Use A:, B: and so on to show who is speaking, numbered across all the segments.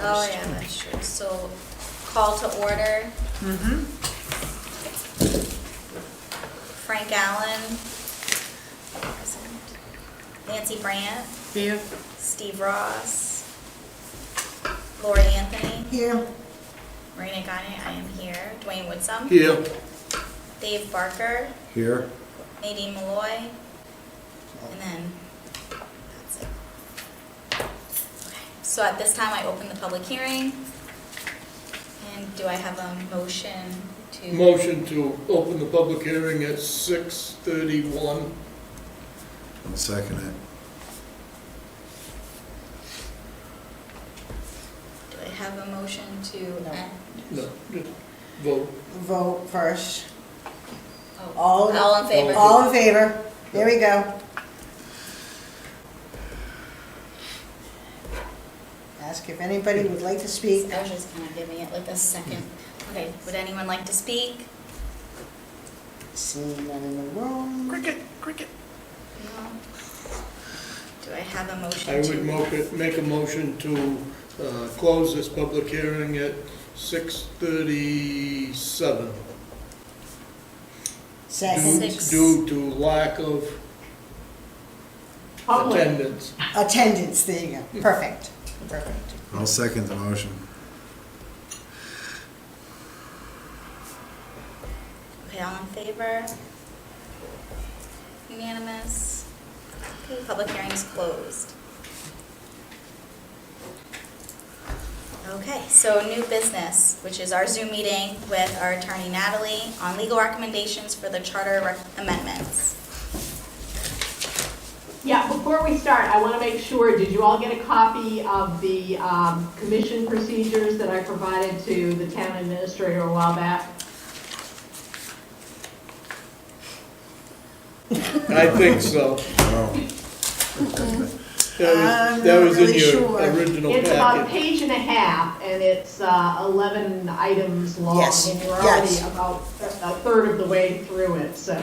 A: first.
B: Oh, yeah, that's true. So, call to order.
A: Mm-hmm.
B: Frank Allen. Present. Nancy Brandt.
A: Here.
B: Steve Ross. Lori Anthony.
A: Here.
B: Marina Gagne, I am here. Dwayne Woodsum.
C: Here.
B: Dave Barker.
C: Here.
B: Nadine Malloy. And then, that's it. Okay, so at this time, I open the public hearing. And do I have a motion to?
C: Motion to open the public hearing at 6:31.
D: I'll second it.
B: Do I have a motion to
A: No.
B: end?
C: No, just vote.
A: Vote first.
B: Oh,
A: All
B: in favor?
A: All in favor. There we go. Ask if anybody would like to speak.
B: I was just kind of giving it like a second. Okay, would anyone like to speak?
A: Seeing none in the room.
D: Cricket.
B: No. Do I have a motion
C: I
B: to?
C: would make a motion to close this public hearing at 6:37.
A: Second.
B: Six.
C: Due to lack of attendance.
A: Attendance, there you go. Perfect. Perfect.
D: I'll second the motion.
B: Okay, all in favor? Unanimous? Okay, public hearing is closed. Okay, so new business, which is our Zoom meeting with our attorney Natalie on legal recommendations for the charter amendments.
E: Yeah, before we start, I want to make sure, did you all get a copy of the commission procedures that I provided to the town administrator a while back?
C: I think so.
D: Oh,
C: That was in
A: really
C: your
A: sure.
C: original
E: It's about a
C: packet.
E: page and a half, and it's 11 items long.
A: Yes,
E: And you're already
A: yes.
E: about a third of the way through it, so.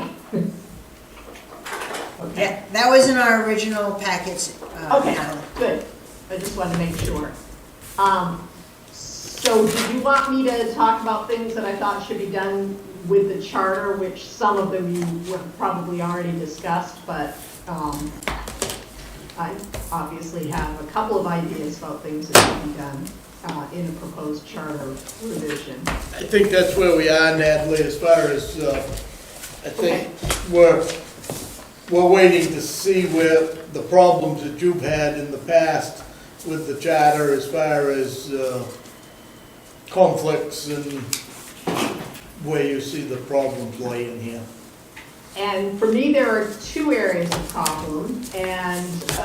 E: Okay.
A: Yeah, that was in our original packets.
E: Okay,
A: Natalie.
E: good. I just wanted to make sure. So did you want me to talk about things that I thought should be done with the charter, which some of them you would probably already discussed, but I obviously have a couple of ideas about things that should be done in a proposed charter revision.
C: I think that's where we are, Natalie, as far as, I think we're waiting to see where the problems that you've had in the past with the charter as far as conflicts and where you see the problems laying here.
E: And for me, there are two areas of problem, and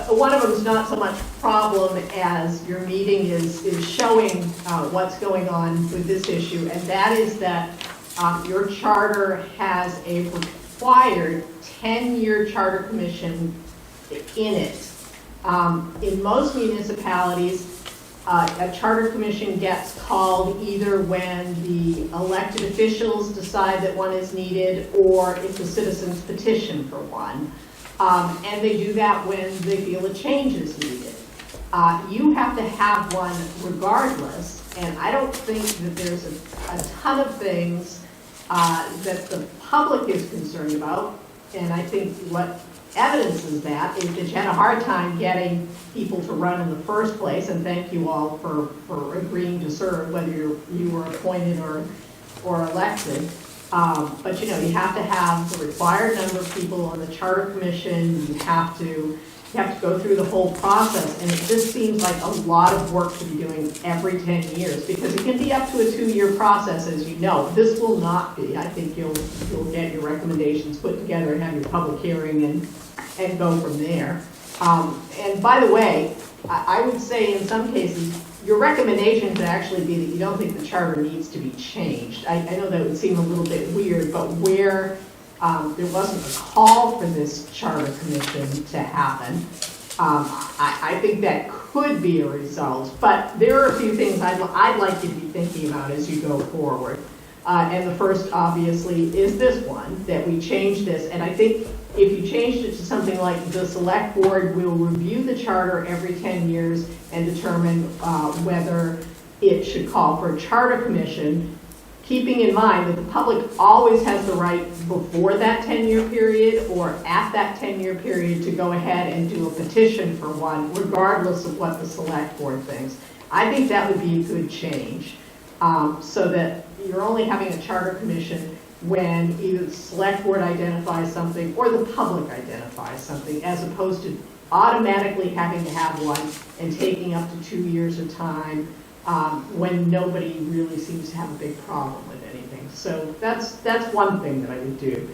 E: one of them is not so much problem as your meeting is showing what's going on with this issue, and that is that your charter has a required 10-year charter commission in it. In most municipalities, a charter commission gets called either when the elected officials decide that one is needed or if the citizens petition for one. And they do that when they feel a change is needed. You have to have one regardless, and I don't think that there's a ton of things that the public is concerned about, and I think what evidences that is that you had a hard time getting people to run in the first place, and thank you all for agreeing to serve, whether you were appointed or elected. But you know, you have to have the required number of people on the charter commission. You have to go through the whole process, and it just seems like a lot of work to be doing every 10 years, because it can be up to a 2-year process, as you know. This will not be. I think you'll get your recommendations put together and have your public hearing and go from there. And by the way, I would say in some cases, your recommendation could actually be that you don't think the charter needs to be changed. I know that would seem a little bit weird, but where there wasn't a call for this charter commission to happen, I think that could be a result. But there are a few things I'd like you to be thinking about as you go forward. And the first, obviously, is this one, that we change this. And I think If you changed it to something like the select board will review the charter every 10 years and determine whether it should call for a charter commission, keeping in mind that the public always has the right before that 10-year period or at that 10-year period to go ahead and do a petition for one, regardless of what the select board thinks. I think that would be a good change, so that you're only having a charter commission when either the select board identifies something or the public identifies something, as opposed to automatically having to have one and taking up to 2 years of time when nobody really seems to have a big problem with anything. So that's one thing that I would do.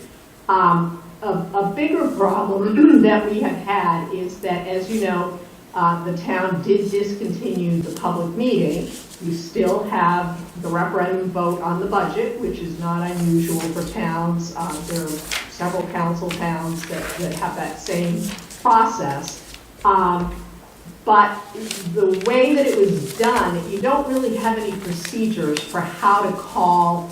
E: A bigger problem that we have had is that, as you know, the town did discontinue the public meeting. You still have the referendum vote on the budget, which is not unusual for towns. There are several council towns that have that same process. But the way that it was done, you don't really have any procedures for how to call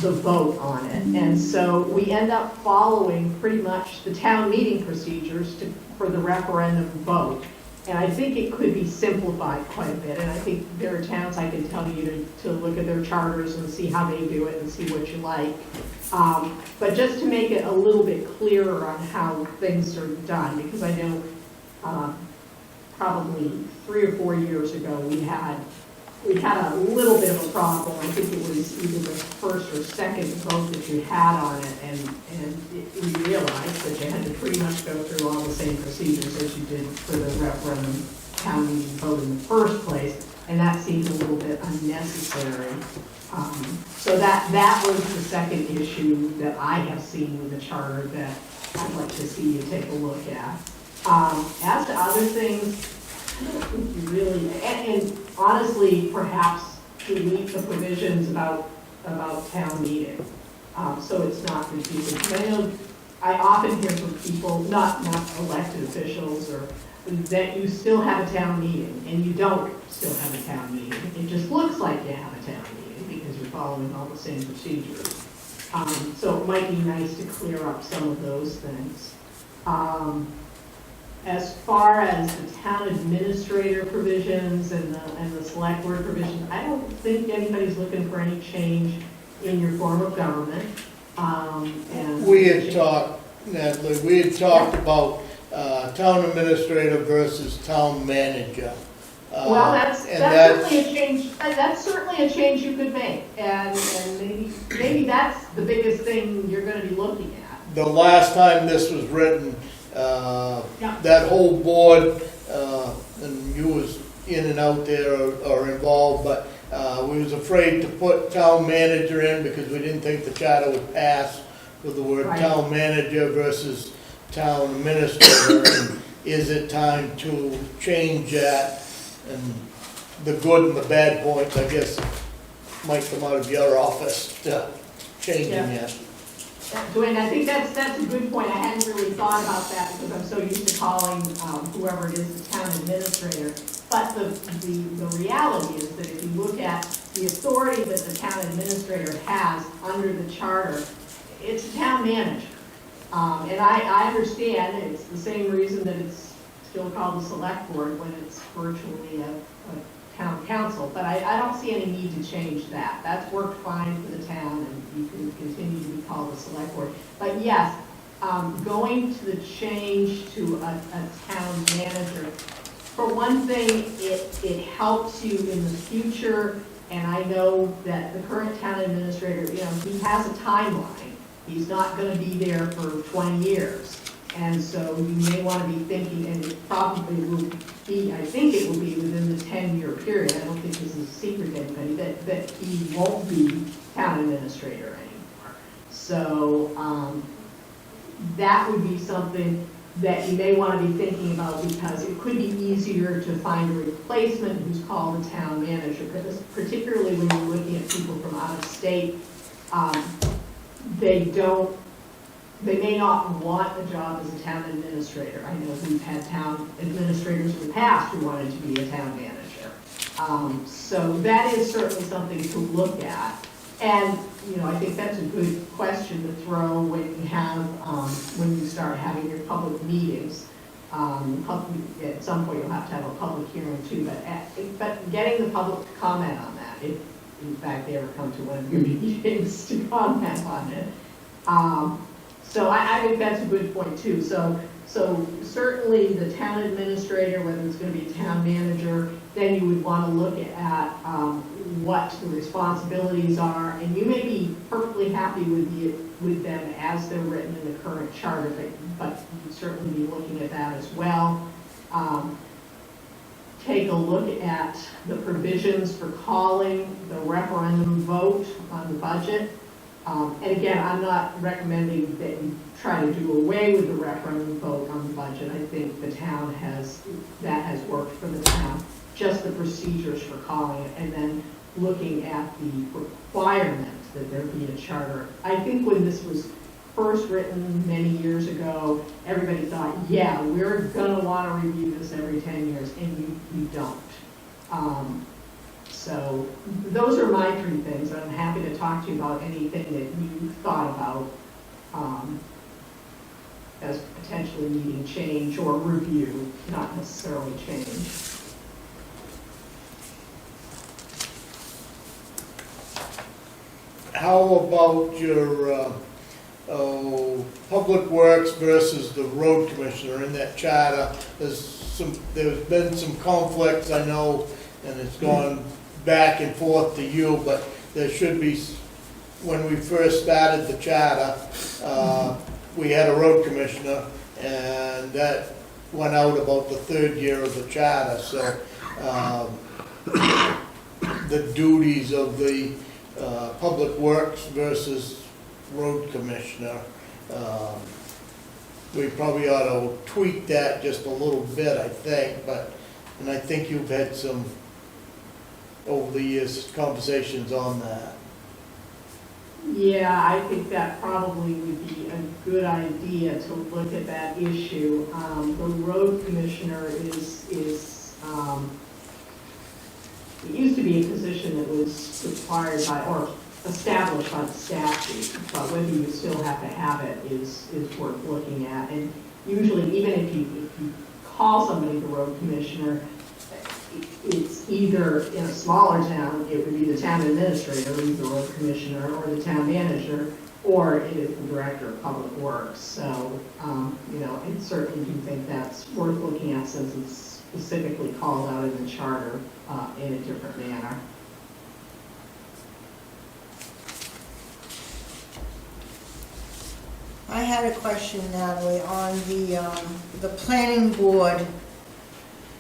E: the vote on it. And so we end up following pretty much the town meeting procedures for the referendum vote. And I think it could be simplified quite a bit. And I think there are towns I can tell you to look at their charters and see how they do it and see what you like. But just to make it a little bit clearer on how things are done, because I know probably 3 or 4 years ago we had a little bit of a problem. I think it was either the first or second vote that you had on it, and we realized that you had to pretty much go through all the same procedures as you did for the referendum town meeting vote in the first place, and that seemed a little bit unnecessary. So that was the second issue that I have seen with the charter that I'd like to see you take a look at. As to other things, I don't think you really, and honestly, perhaps delete the provisions about town meeting, so it's not confusing. Because I know I often hear from people, not elected officials, or that you still have a town meeting, and you don't still have a town meeting. It just looks like you have a town meeting because you're following all the same procedures. So it might be nice to clear up some of those things. As far as the town administrator provisions and the select board provisions, I don't think anybody's looking for any change in your form of government. And
C: We had talked, Natalie, about town administrator versus town manager.
E: Well, that's
C: and
E: certainly a change. That's certainly a change you could make, and maybe that's the biggest thing you're going to be looking at.
C: The last time this was written, that whole board, and you was in and out there or involved, but we was afraid to put town manager in because we didn't think the charter would pass with the word town manager versus town administrator. And is it time to change that? And the good and the bad points, I guess, might come out of your office to changing that.
E: Dwayne, I think that's a good point. I hadn't really thought about that because I'm so used to calling whoever it is the town administrator. But the reality is that if you look at the authority that the town administrator has under the charter, it's a town manager. And I understand it's the same reason that it's still called the select board when it's virtually a town council. But I don't see any need to change that. That's worked fine for the town, and you can continue to be called the select board. But yes, going to the change to a town manager, for one thing, it helps you in the future. And I know that the current town administrator, he has a timeline. He's not going to be there for 20 years. And so you may want to be thinking, and it probably will be, I think it will be within the 10-year period. I don't think this is a secret to anybody, that he won't be town administrator anymore. So that would be something that you may want to be thinking about, because it could be easier to find a replacement who's called a town manager, particularly when you're looking at people from out of state. They may not want a job as a town administrator. I know we've had town administrators in the past who wanted to be a town manager. So that is certainly something to look at. And, you know, I think that's a good question to throw when you have, when you start having your public meetings. At some point, you'll have to have a public hearing too, but getting the public to comment on that, if in fact they ever come to one of your meetings to comment on it. So I think that's a good point too. So certainly the town administrator, whether it's going to be a town manager, then you would want to look at what the responsibilities are, and you may be perfectly happy with them as they're written in the current charter, but you'd certainly be looking at that as well. Take a look at the provisions for calling the referendum vote on the budget. And again, I'm not recommending that you try to do away with the referendum vote on the budget. I think the town that has worked for the town. Just the procedures for calling it, and then looking at the requirement that there be a charter. I think when this was first written many years ago, everybody thought, yeah, we're gonna wanna review this every 10 years, and you don't. So those are my three things. I'm happy to talk to you about anything that you thought about as potentially needing change or review, not necessarily change.
C: How about your Public Works versus the road commissioner in that charter? There's been some conflicts, I know, and it's gone back and forth to you, but there should be, when we first started the charter, we had a road commissioner, and that went out about the third year of the charter, so the duties of the Public Works versus road commissioner. We probably ought to tweak that just a little bit, I think, and I think you've had some, over the years, conversations on that.
E: Yeah, I think that probably would be a good idea to look at that issue. The road commissioner is it used to be a position that was required by, or established by the statute, but whether you still have to have it is worth looking at. And usually, even if you call somebody the road commissioner, it's either, in a smaller town, it would be the town administrator, who's the road commissioner, or the town manager, or it is the director of public works. So, you know, I certainly do think that's worth looking at, since it's specifically called out in the charter in a different manner.
A: I had a question, Natalie, on the planning board,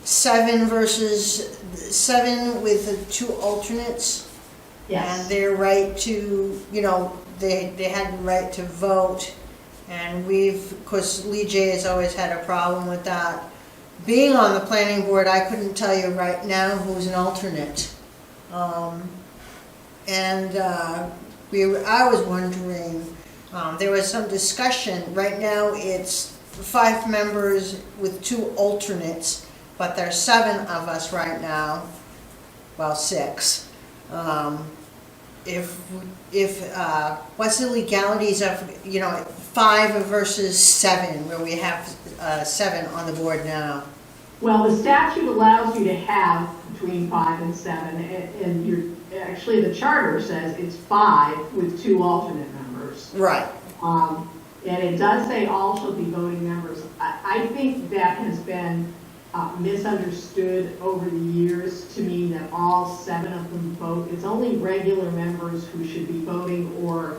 A: 7 with the 2 alternates.
E: Yes.
A: And their right to, you know, they had the right to vote. And of course, Lee J has always had a problem with that. Being on the planning board, I couldn't tell you right now who's an alternate. I was wondering, there was some discussion. Right now, it's 5 members with 2 alternates, but there's 7 of us right now. Well, 6. What's the legalities of, you know, 5 versus 7, where we have 7 on the board now?
E: Well, the statute allows you to have between 5 and 7, and actually the charter says it's 5 with 2 alternate members.
A: Right.
E: And it does say all shall be voting members. I think that has been misunderstood over the years to mean that all 7 of them vote. It's only regular members who should be voting, or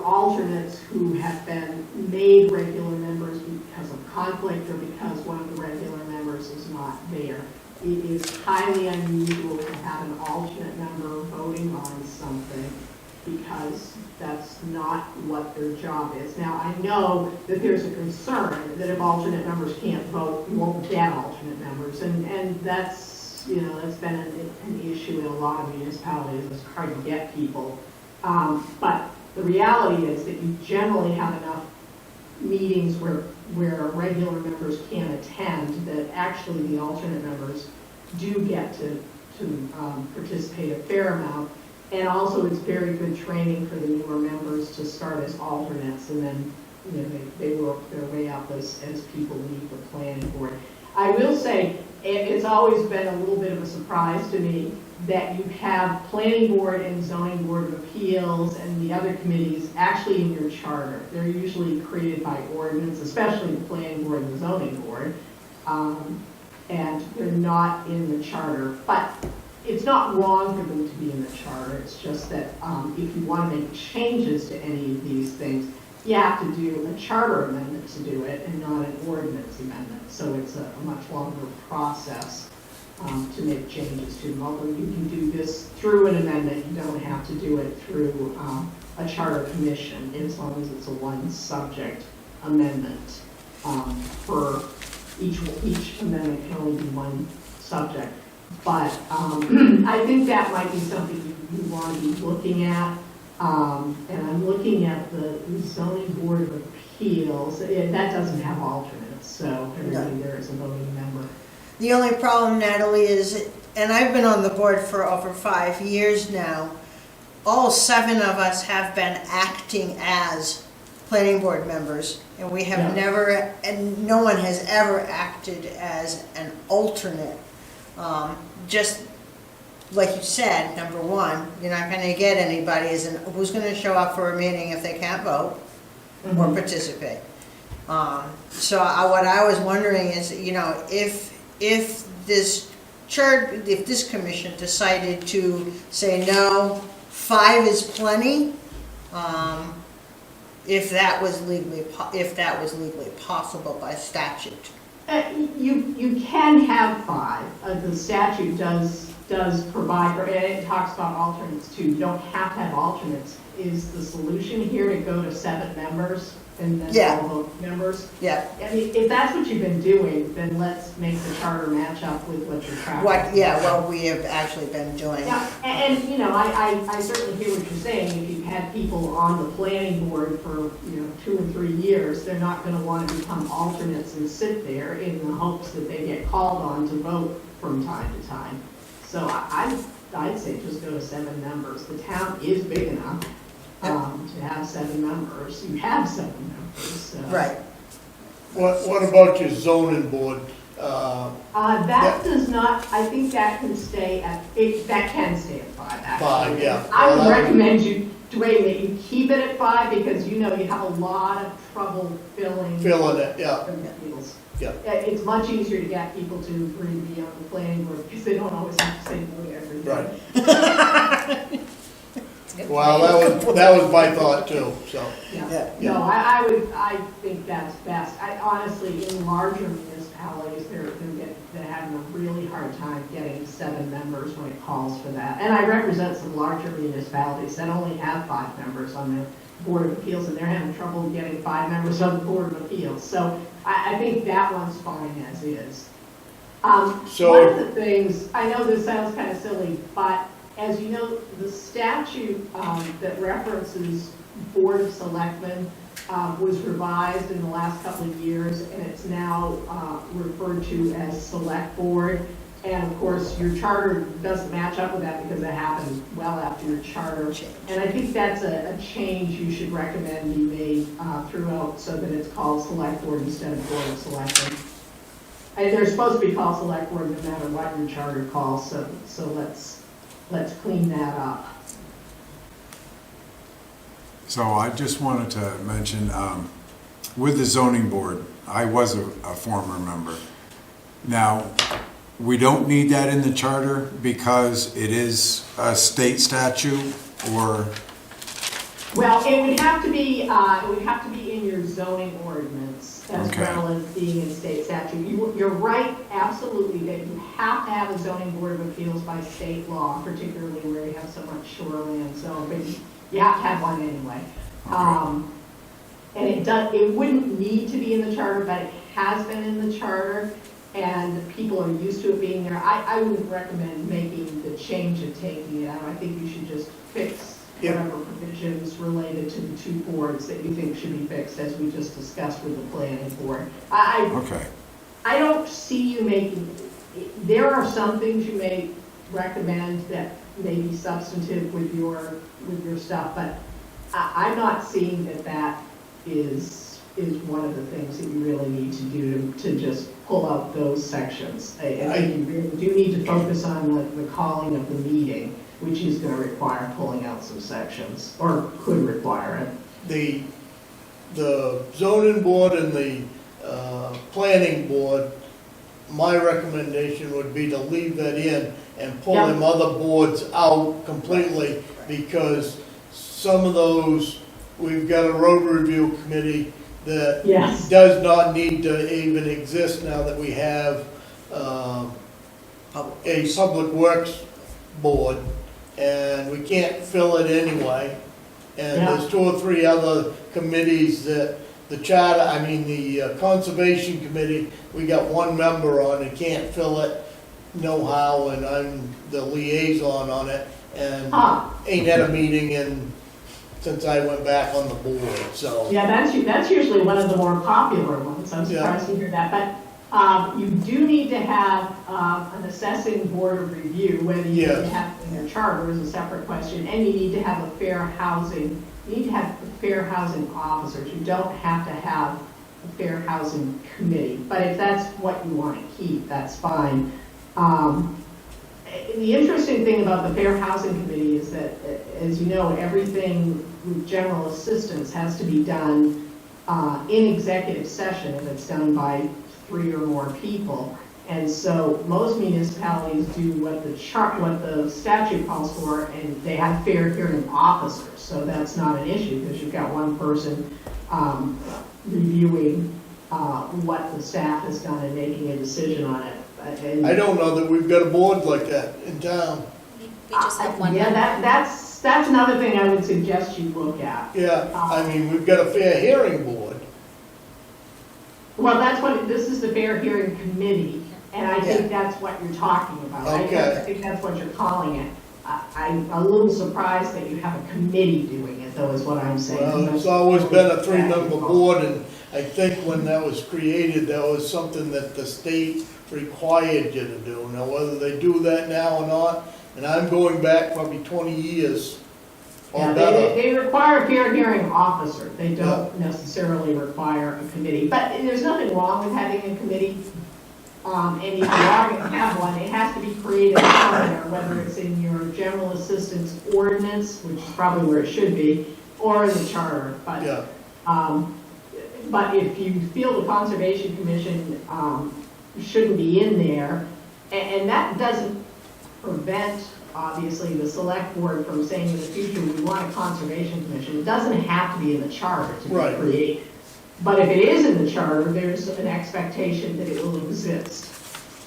E: alternates who have been made regular members because of conflict or because one of the regular members is not there. It is highly unusual to have an alternate member voting on something, because that's not what their job is. Now, I know that there's a concern that if alternate members can't vote, you won't get alternate members, and that's, you know, that's been an issue in a lot of municipalities. It's hard to get people. But the reality is that you generally have enough meetings where regular members can't attend, that actually the alternate members do get to participate a fair amount. And also, it's very good training for the newer members to start as alternates, and then, you know, they work their way up as people leave the planning board. I will say, it's always been a little bit of a surprise to me that you have planning board and zoning board of appeals and the other committees actually in your charter. They're usually created by ordinance, especially the planning board and the zoning board, and they're not in the charter. But it's not wrong for them to be in the charter. It's just that if you want to make changes to any of these things, you have to do a charter amendment to do it and not an ordinance amendment. So it's a much longer process to make changes to them. Although you can do this through an amendment, you don't have to do it through a charter commission, as long as it's a one subject amendment. For each amendment can only be one subject. But I think that might be something you want to be looking at. And I'm looking at the zoning board of appeals. That doesn't have alternates, so everybody there is a voting member.
A: The only problem, Natalie, is, and I've been on the board for over 5 years now, all 7 of us have been acting as planning board members, and we have never, and no one has ever acted as an alternate. Just like you said, number one, you're not gonna get anybody who's gonna show up for a meeting if they can't vote or participate. So what I was wondering is, you know, if this commission decided to say no, 5 is plenty, if that was legally possible by statute.
E: You can have 5. The statute does provide, and it talks about alternates too. You don't have to have alternates. Is the solution here to go to 7 members and then all vote members?
A: Yeah.
E: I mean, if that's what you've been doing, then let's make the charter match up with what you're tracking.
A: What we have actually been doing.
E: Yeah, and you know, I certainly hear what you're saying. If you've had people on the planning board for, 2 and 3 years, they're not going to want to become alternates and sit there in the hopes that they get called on to vote from time to time. So I'd say just go to 7 members. The town is big enough to have 7 members. You have 7 members. So.
A: Right.
C: What about your zoning board?
E: That does not, I think that can stay at, that can stay at 5, actually.
C: 5, yeah.
E: I would recommend you, Dwayne, that you keep it at 5, because you have a lot of trouble filling
C: it, yeah.
E: appeals.
C: Yeah.
E: It's much easier to get people to agree to be on the planning board, because they don't always have to say no to everything.
C: Right. Well, that was my thought too, so.
E: Yeah. No, I think that's best. Honestly, in larger municipalities, they're having a really hard time getting 7 members when it calls for that. And I represent some larger municipalities that only have 5 members on their Board of Appeals, and they're having trouble getting 5 members on the Board of Appeals. So I think that one's fine as is. One of the things, I know this sounds kind of silly, but as you know, the statute that references Board of Selectmen was revised in the last couple of years, and it's now referred to as Select Board. And of course, your charter doesn't match up with that because it happened well after your charter. And I think that's a change you should recommend be made throughout, so that it's called Select Board instead of Board of Selectmen. And they're supposed to be called Select Board no matter what your charter calls, so let's clean that up.
D: So I just wanted to mention, with the zoning board, I was a former member. Now, we don't need that in the charter because it is a state statute, or?
E: Well, it would have to be in your zoning ordinance as well as being in state statute. You're right, absolutely, that you have to have a zoning board of appeals by state law, particularly where you have so much shoreline zone, but you have to have one anyway. And it wouldn't need to be in the charter, but it has been in the charter, and people are used to it being there. I wouldn't recommend making the change of taking it out. I think you should just fix whatever provisions related to the 2 boards that you think should be fixed, as we just discussed with the planning board. I don't see you making, there are some things you may recommend that may be substantive with your stuff, but I'm not seeing that is one of the things that you really need to do to just pull out those sections. I think you really do need to focus on the calling of the meeting, which is going to require pulling out some sections, or could require it.
C: The zoning board and the planning board, my recommendation would be to leave that in and pull
E: Yeah.
C: them other boards out completely, because some of those, we've got a road review committee that
E: Yes.
C: does not need to even exist now that we have a public works board, and we can't fill it anyway. And
E: Yeah.
C: there's 2 or 3 other committees that the conservation committee, we got 1 member on and can't fill it, no how, and I'm the liaison on it, and
E: Ah,
C: ain't had a meeting since I went back on the board, so.
E: yeah, that's usually one of the more popular ones. I'm
C: Yeah.
E: surprised to hear that. But you do need to have an assessing board of review, whether you need to
C: Yes.
E: have it in your charter is a separate question, and you need to have fair housing officers. You don't have to have a fair housing committee, but if that's what you want to keep, that's fine. The interesting thing about the Fair Housing Committee is that, as you know, everything with general assistance has to be done in executive session if it's done by 3 or more people. And so most municipalities do what the statute calls for, and they have fair hearing officers. So that's not an issue because you've got one person reviewing what the staff has done and making a decision on it. And
C: I don't know that we've got a board like that in town.
B: We just have one.
E: Yeah, that's another thing I would suggest you look at.
C: Yeah, I mean, we've got a fair hearing board.
E: Well, this is the Fair Hearing Committee, and I think that's what you're talking about.
C: Okay.
E: I think that's what you're calling it. I'm a little surprised that you have a committee doing it, though, is what I'm saying.
C: Well, it's always been a 3-member board, and I think when that was created, that was something that the state required you to do. Now, whether they do that now or not, and I'm going back probably 20 years or
E: Yeah,
C: better.
E: they require a fair hearing officer. They don't necessarily require a committee. But there's nothing wrong with having a committee. And if you are going to have one, it has to be created somewhere, whether it's in your general assistance ordinance, which is probably where it should be, or in the charter.
C: Yeah,
E: But if you feel the Conservation Commission shouldn't be in there, and that doesn't prevent, obviously, the select board from saying in the future, we want a Conservation Commission. It doesn't have to be in the charter to be
C: Right.
E: created. But if it is in the charter, there's an expectation that it will exist.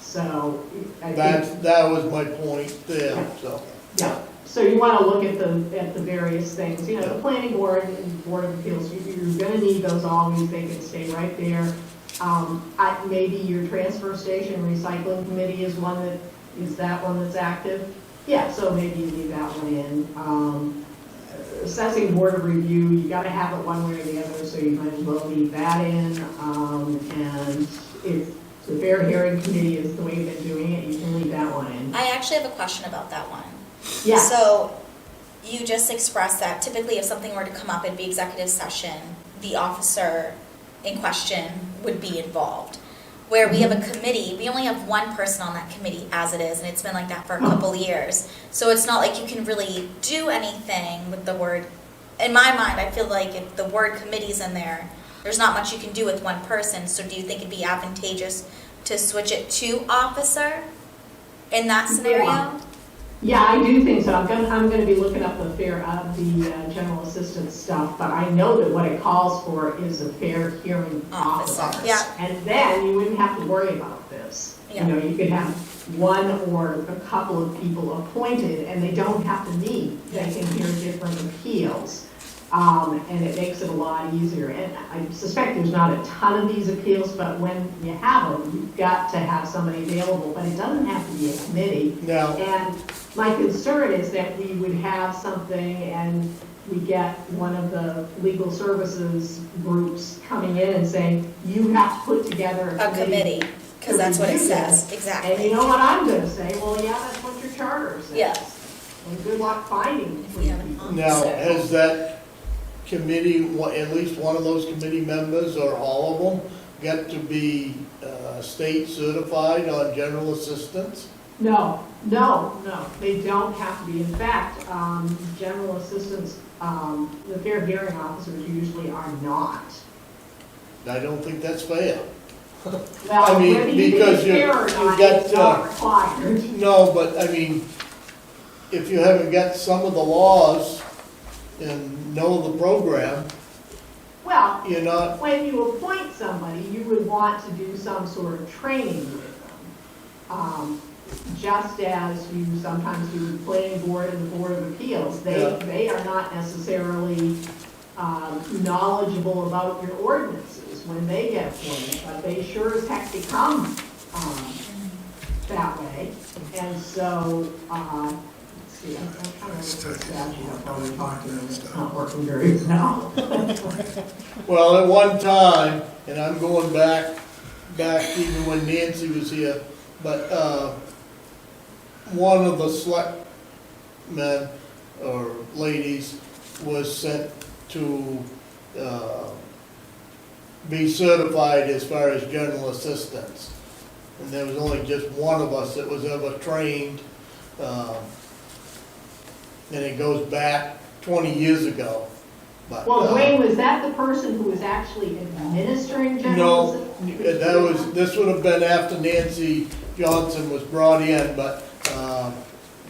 E: So I think,
C: that was my point there, so.
E: yeah. So you want to look at the various things. You know, the planning board and board of appeals, you're going to need those always. They can stay right there. Maybe your transfer station recycling committee is one that's active. Yeah, so maybe you leave that one in. Assessing board of review, you got to have it one way or the other, so you might as well leave that in. And if the fair hearing committee is the way you've been doing it, you can leave that one in.
B: I actually have a question about that one.
E: Yeah.
B: So you just expressed that typically if something were to come up in the executive session, the officer in question would be involved. Where we have a committee, we only have one person on that committee as it is, and it's been like that for a couple years. So it's not like you can really do anything with the word. In my mind, I feel like if the word committee's in there, there's not much you can do with one person. So do you think it'd be advantageous to switch it to officer in that scenario?
E: Yeah, I do think so. I'm gonna be looking up the general assistance stuff, but I know that what it calls for is a fair hearing officer.
B: Yeah.
E: And then you wouldn't have to worry about this.
B: Yeah.
E: You know, you could have one or a couple of people appointed, and they don't have to meet. They can hear different appeals. And it makes it a lot easier. And I suspect there's not a ton of these appeals, but when you have them, you've got to have somebody available, but it doesn't have to be a committee.
C: Now,
E: And my concern is that we would have something and we get one of the legal services groups coming in and saying, you have to put together
B: A committee, because that's what it says,
E: And you
B: exactly.
E: know what I'm gonna say? Well, yeah, that's what your charter says.
B: Yeah.
E: And good luck finding
B: If we
E: three
B: have an
E: people.
C: Now,
B: officer.
C: has that committee, at least one of those committee members, or all of them, got to be state certified on general assistance?
E: No, they don't have to be. In fact, general assistants, the fair hearing officers usually are not.
C: I don't think that's fair.
E: Well,
C: mean,
E: whether you think
C: because
E: it's
C: you-
E: fair or
C: you
E: not,
C: got,
E: it's not required.
C: No, but I mean, if you haven't got some of the laws and know the program,
E: Well,
C: you're not,
E: when you appoint somebody, you would want to do some sort of training with them. Just as you sometimes do with the planning board and the board of appeals.
C: Yeah.
E: They are not necessarily knowledgeable about your ordinances when they get appointed, but they sure as heck become that way. And so, let's see, I'm trying to remember the statute up while we're talking, and it's not working very well.
C: well, at one time, and I'm going back even when Nancy was here, but one of the selectmen or ladies was sent to be certified as far as general assistance. And there was only just one of us that was ever trained. And it goes back 20 years ago. But,
E: Well, Dwayne, was that the person who was actually administering general
C: no,
E: assistance?
C: this would have been after Nancy Johnson was brought in, but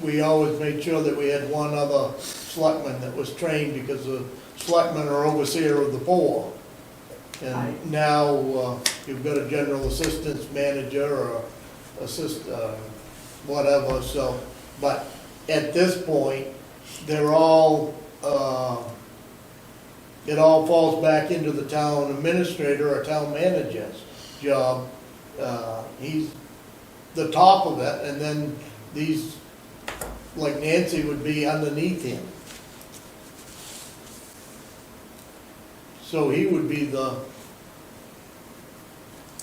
C: we always made sure that we had one other selectman that was trained, because the selectmen are overseer of the poor.
E: Right.
C: And now you've got a general assistance manager or whatever, so, but at this point, they're all, it all falls back into the town administrator or town manager's job. He's the top of it, and then these, like Nancy, would be underneath him. So he would be the,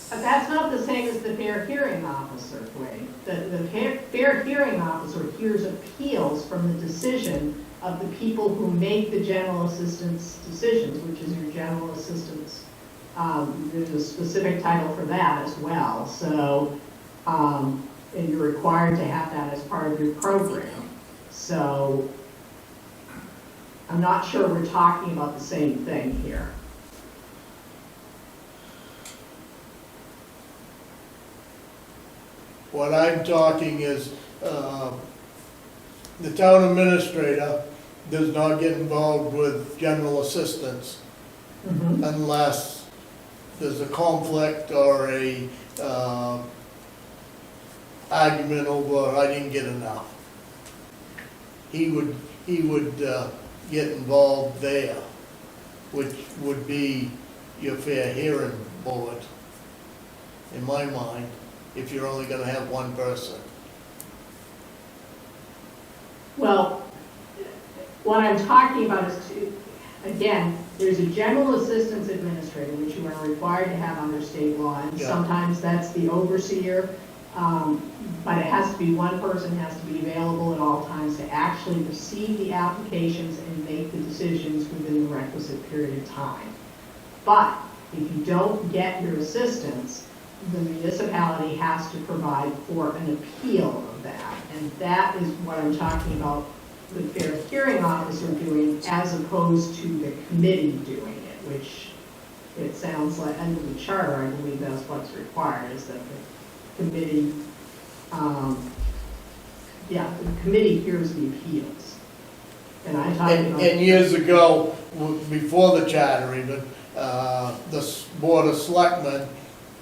E: But that's not the same as the fair hearing officer, Dwayne. The fair hearing officer hears appeals from the decision of the people who make the general assistance decisions, which is your general assistance. There's a specific title for that as well, so, and you're required to have that as part of your program. So, I'm not sure we're talking about the same thing here.
C: what I'm talking is, the town administrator does not get involved with general assistance unless there's a conflict or a argument over, I didn't get enough. He would get involved there, which would be your fair hearing board, in my mind, if you're only gonna have one person.
E: Well, what I'm talking about is, again, there's a general assistance administrator, which you are required to have under state law, and
C: Yeah.
E: sometimes that's the overseer, but it has to be, one person has to be available at all times to actually receive the applications and make the decisions within the requisite period of time. But if you don't get your assistance, the municipality has to provide for an appeal of that. And that is what I'm talking about the fair hearing officer doing, as opposed to the committee doing it, which it sounds like, under the charter, I believe that's what's required, is that the committee, the committee hears the appeals. And I'm talking about.
C: And years ago, before the charter even, the Board of Selectmen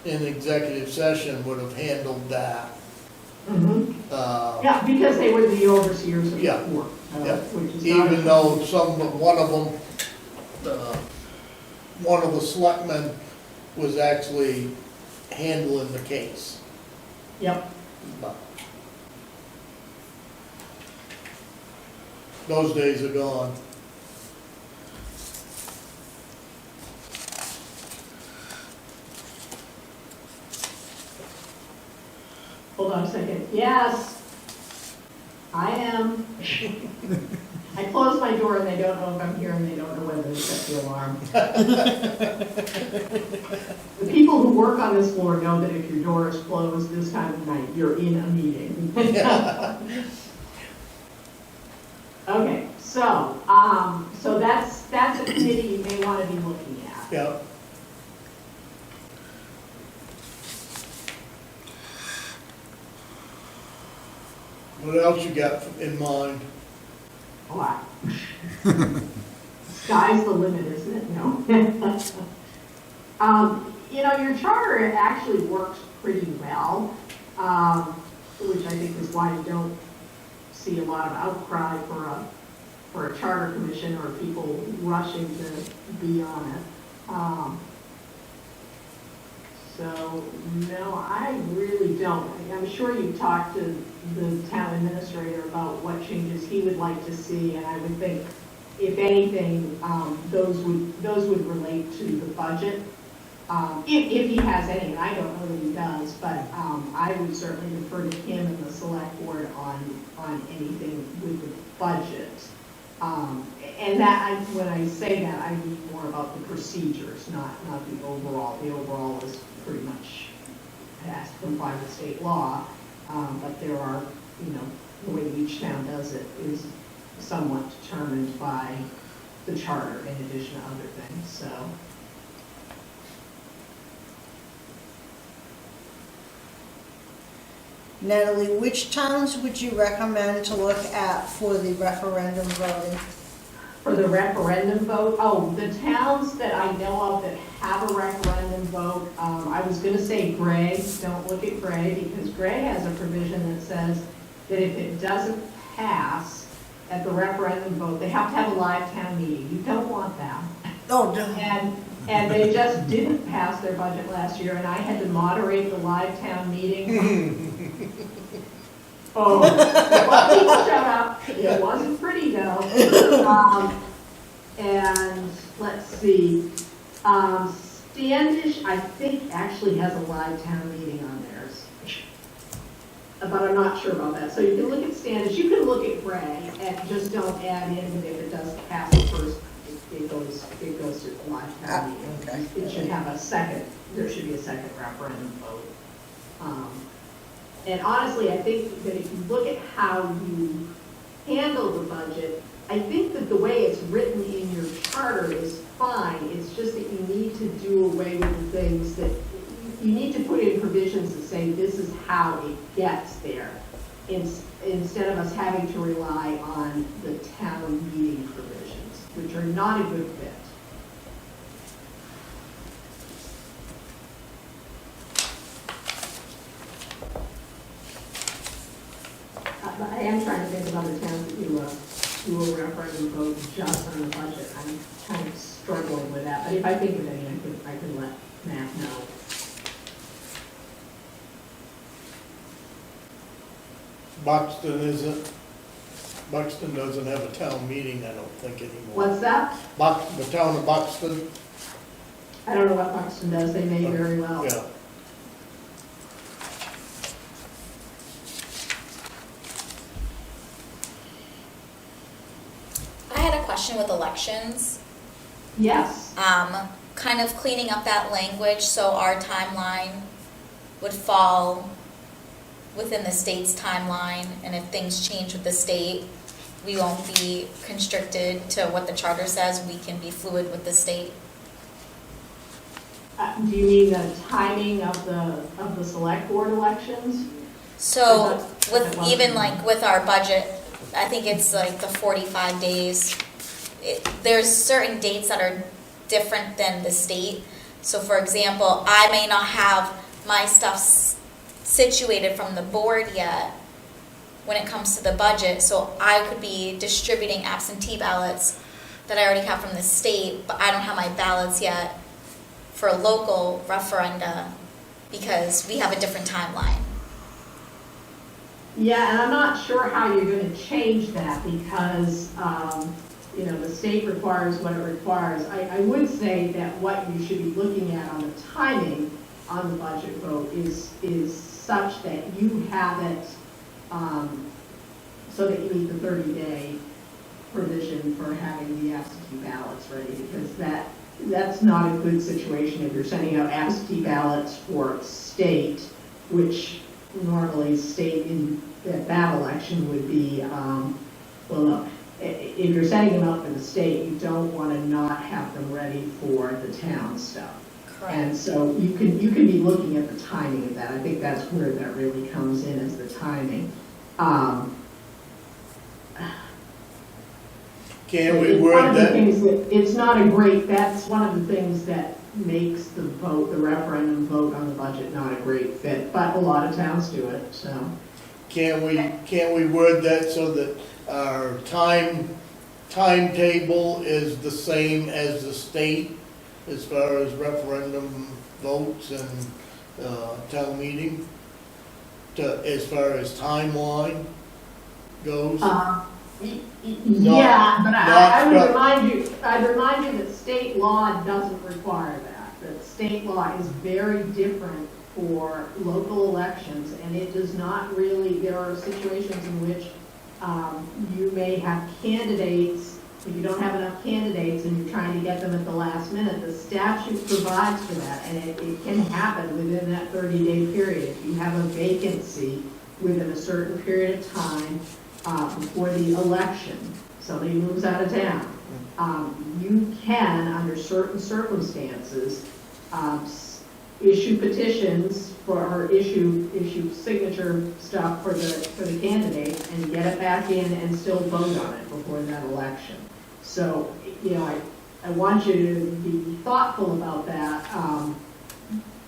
C: in executive session would have handled that.
E: Mhm.
C: Uh,
E: Yeah, because they were the overseers of the
C: Yeah.
E: court,
C: Yeah.
E: which is not.
C: Even though one of them, one of the selectmen was actually handling the case.
E: Yep.
C: But those days are gone.
E: Hold on a second. Yes. I am. I close my door and they don't know if I'm here and they don't know whether to set the alarm. The people who work on this floor know that if your door is closed this time of night, you're in a meeting. Okay, so that's a committee you may want to be looking at.
C: Yeah. What else you got in mind?
E: A lot. Sky's the limit, isn't it? No. Your charter actually works pretty well, which I think is why you don't see a lot of outcry for a charter commission or people rushing to be on it. So, no, I really don't. I'm sure you talked to the town administrator about what changes he would like to see, and I would think, if anything, those would relate to the budget. If he has any, and I don't know that he does, but I would certainly defer to him and the select board on anything with the budget. And that, when I say that, I mean more about the procedures, not the overall. The overall is pretty much has to comply with state law, but there are, the way each town does it is somewhat determined by the charter in addition to other things, so.
A: Natalie, which towns would you recommend to look at for the referendum voting?
E: For the referendum vote, the towns that I know of that have a referendum vote, I was gonna say Gray, don't look at Gray, because Gray has a provision that says that if it doesn't pass at the referendum vote, they have to have a live town meeting. You don't want that.
A: Oh, no.
E: And they just didn't pass their budget last year, and I had to moderate the live town meeting. Oh, well, people showed up. It wasn't pretty though. And let's see, Standish, I think, actually has a live town meeting on theirs. But I'm not sure about that. So you can look at Standish, you can look at Gray, and just don't add in that if it doesn't pass the first, it goes to the live town meeting.
A: Okay.
E: It should have there should be a second referendum vote. And honestly, I think that if you look at how you handle the budget, I think that the way it's written in your charter is fine. It's just that you need to do away with the things that, you need to put in provisions that say this is how it gets there, instead of us having to rely on the town meeting provisions, which are not a good fit. I am trying to think of other towns that do a referendum vote just on the budget. I'm kind of struggling with that, but if I think of any, I can let Matt know.
C: Buxton doesn't have a town meeting, I don't think anymore.
E: What's that?
C: The town of Buxton,
E: I don't know what Buxton does. They may very well.
C: yeah.
B: I had a question with elections,
E: Yes.
B: kind of cleaning up that language so our timeline would fall within the state's timeline, and if things change with the state, we won't be constricted to what the charter says, we can be fluid with the state.
E: Do you mean the timing of the select board elections?
B: So
E: Is that-
B: with, even like with our budget, I think it's like the 45 days. There's certain dates that are different than the state. So for example, I may not have my stuff situated from the board yet when it comes to the budget. So I could be distributing absentee ballots that I already have from the state, but I don't have my ballots yet for a local referenda because we have a different timeline.
E: Yeah, and I'm not sure how you're going to change that because, the state requires what it requires. I would say that what you should be looking at on the timing on the budget vote is such that you have it so that you meet the 30-day provision for having the absentee ballots ready, because that's not a good situation if you're sending out absentee ballots for state, which normally state in that election would be, well, no, if you're sending them out for the state, you don't want to not have them ready for the town stuff. And
B: Correct.
E: so you can be looking at the timing of that. I think that's where that really comes in, is the timing.
C: Can we
E: It's one
C: word
E: of the
C: that?
E: things that, it's not a great, that's one of the things that makes the vote, the referendum vote on the budget not a great fit, but a lot of towns do it, so.
C: Can we word that so that our timetable is the same as the state as far as referendum votes and, town meeting? As far as timeline goes?
E: Yeah, but I would
C: not-
E: I'd remind you that state law doesn't require that. That state law is very different for local elections, and it does not really, there are situations in which you may have candidates, if you don't have enough candidates and you're trying to get them at the last minute, the statute provides for that, and it can happen within that 30-day period. If you have a vacancy within a certain period of time before the election, somebody moves out of town, you can, under certain circumstances, issue petitions or issue signature stuff for the candidate and get it back in and still vote on it before that election. So, I want you to be thoughtful about that.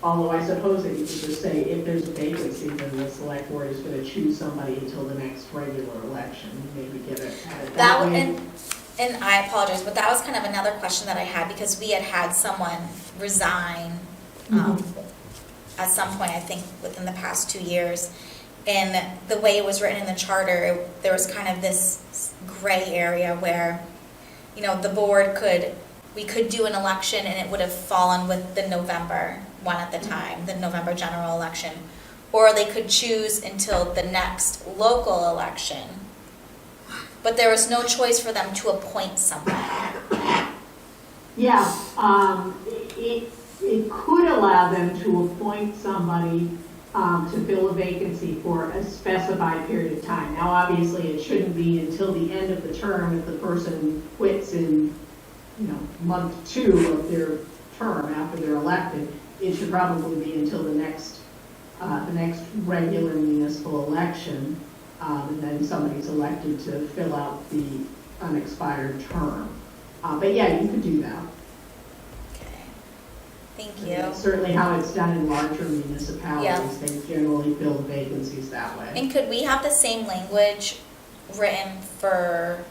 E: Although I suppose that you could just say, if there's a vacancy, then the select board is going to choose somebody until the next regular election, maybe get it at that way.
B: And I apologize, but that was kind of another question that I had, because we had someone resign at some point, I think within the past 2 years. And the way it was written in the charter, there was kind of this gray area where, the board we could do an election and it would have fallen with the November one at the time, the November general election. Or they could choose until the next local election. But there was no choice for them to appoint someone.
E: Yeah, it could allow them to appoint somebody to fill a vacancy for a specified period of time. Now, obviously, it shouldn't be until the end of the term if the person quits in, month 2 of their term after they're elected. It should probably be until the next regular municipal election, and then somebody's elected to fill out the unexpired term. But yeah, you could do that.
B: Okay. Thank
E: And
B: you.
E: that's certainly how it's done in larger municipalities.
B: Yeah.
E: They generally fill vacancies that way.
B: And could we have the same language written for,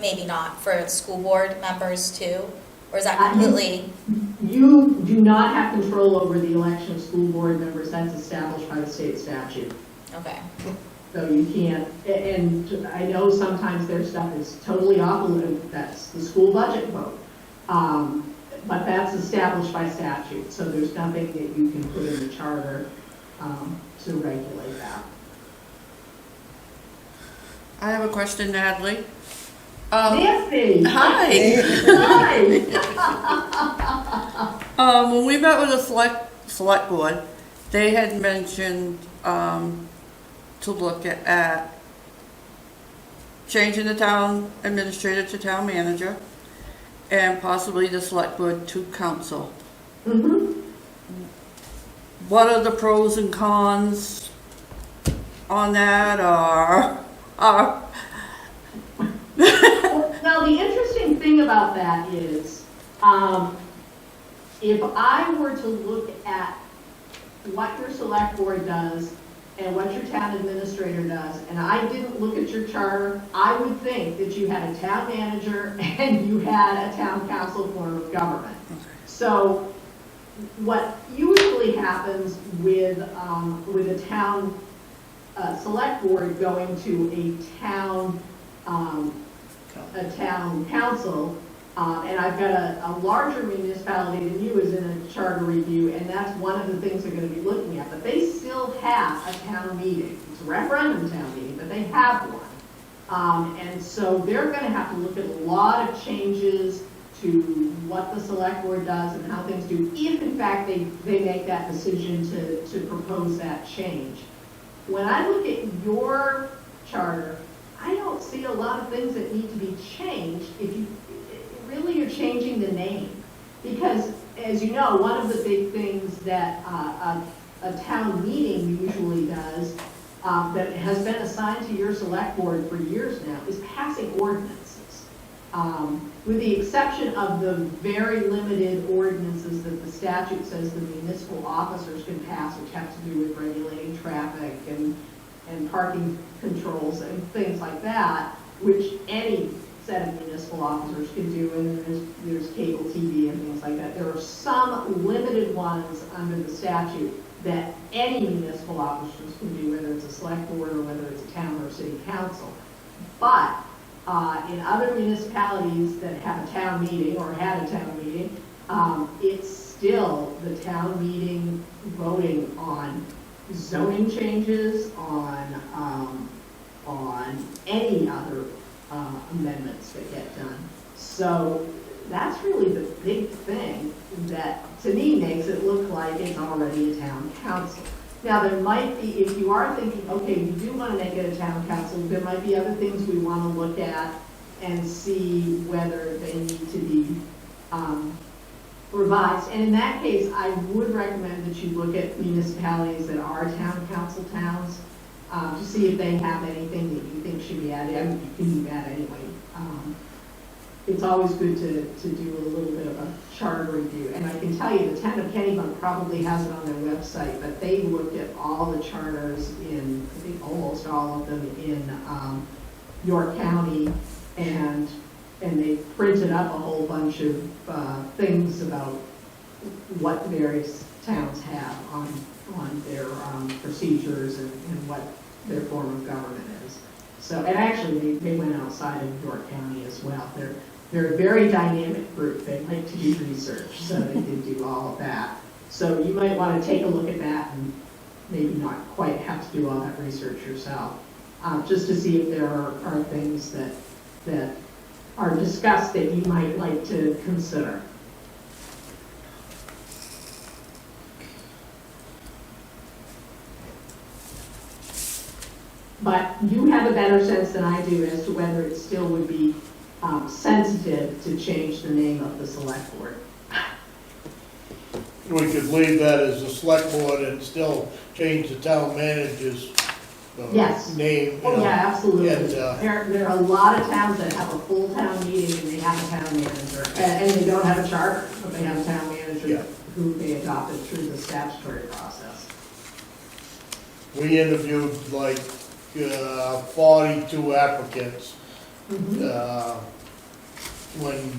B: maybe not, for school board members too? Or is that completely?
E: You do not have control over the election of school board members. That's established by the state statute.
B: Okay.
E: So you can't, and I know sometimes their stuff is totally off limits. That's the school budget vote. But that's established by statute, so there's nothing that you can put in the charter to regulate that.
F: I have a question, Natalie.
E: Nancy!
F: Hi.
E: Hi!
F: When we met with the select board, they had mentioned to look at changing the town administrator to town manager and possibly the select board to council.
E: Mm-hmm.
F: What are the pros and cons on that, or
E: Now, the interesting thing about that is, if I were to look at what your select board does and what your town administrator does, and I didn't look at your charter, I would think that you had a town manager and you had a town council form of government. So what usually happens with a town select board going to a town council And I've got a larger municipality than you is in a charter review, and that's one of the things they're gonna be looking at. But they still have a town meeting. It's a referendum town meeting, but they have one. And so they're gonna have to look at a lot of changes to what the select board does and how things do, if in fact they make that decision to propose that change. When I look at your charter, I don't see a lot of things that need to be changed if you, really you're changing the name. Because, as you know, one of the big things that a town meeting usually does, that has been assigned to your select board for years now, is passing ordinances. With the exception of the very limited ordinances that the statute says the municipal officers can pass, which have to do with regulating traffic and parking controls and things like that, which any set of municipal officers can do, and there's cable TV and things like that. There are some limited ones under the statute that any municipal officers can do, whether it's a select board or whether it's a town or city council. But in other municipalities that have a town meeting or had a town meeting, it's still the town meeting voting on zoning changes, on any other amendments that get done. So that's really the big thing that, to me, makes it look like it's already a town council. Now, there might be, if you are thinking, okay, we do want to make it a town council, there might be other things we want to look at and see whether they need to be revised. And in that case, I would recommend that you look at municipalities that are town council towns to see if they have anything that you think should be added. I mean, you can do that anyway. It's always good to do a little bit of a charter review. And I can tell you, the town of Kennebunk probably has it on their website, but they looked at all the charters in, I think almost all of them in York County, and they printed up a whole bunch of things about what various towns have on their procedures and what their form of government is. So, and actually, they went outside of York County as well. They're a very dynamic group. They like to do research, so they did do all of that. So you might want to take a look at that and maybe not quite have to do all that research yourself, just to see if there are things that are discussed that you might like to consider. But you have a better sense than I do as to whether it still would be sensitive to change the name of the select board.
C: We could leave that as a select board and still change the town manager's
E: Yes.
C: name.
E: Oh, yeah, absolutely.
C: And,
E: There are a lot of towns that have a full town meeting and they have a town manager, and they don't have a charter, but they have a town manager
C: Yeah.
E: who they adopted through the statutory process.
C: We interviewed like 42 applicants when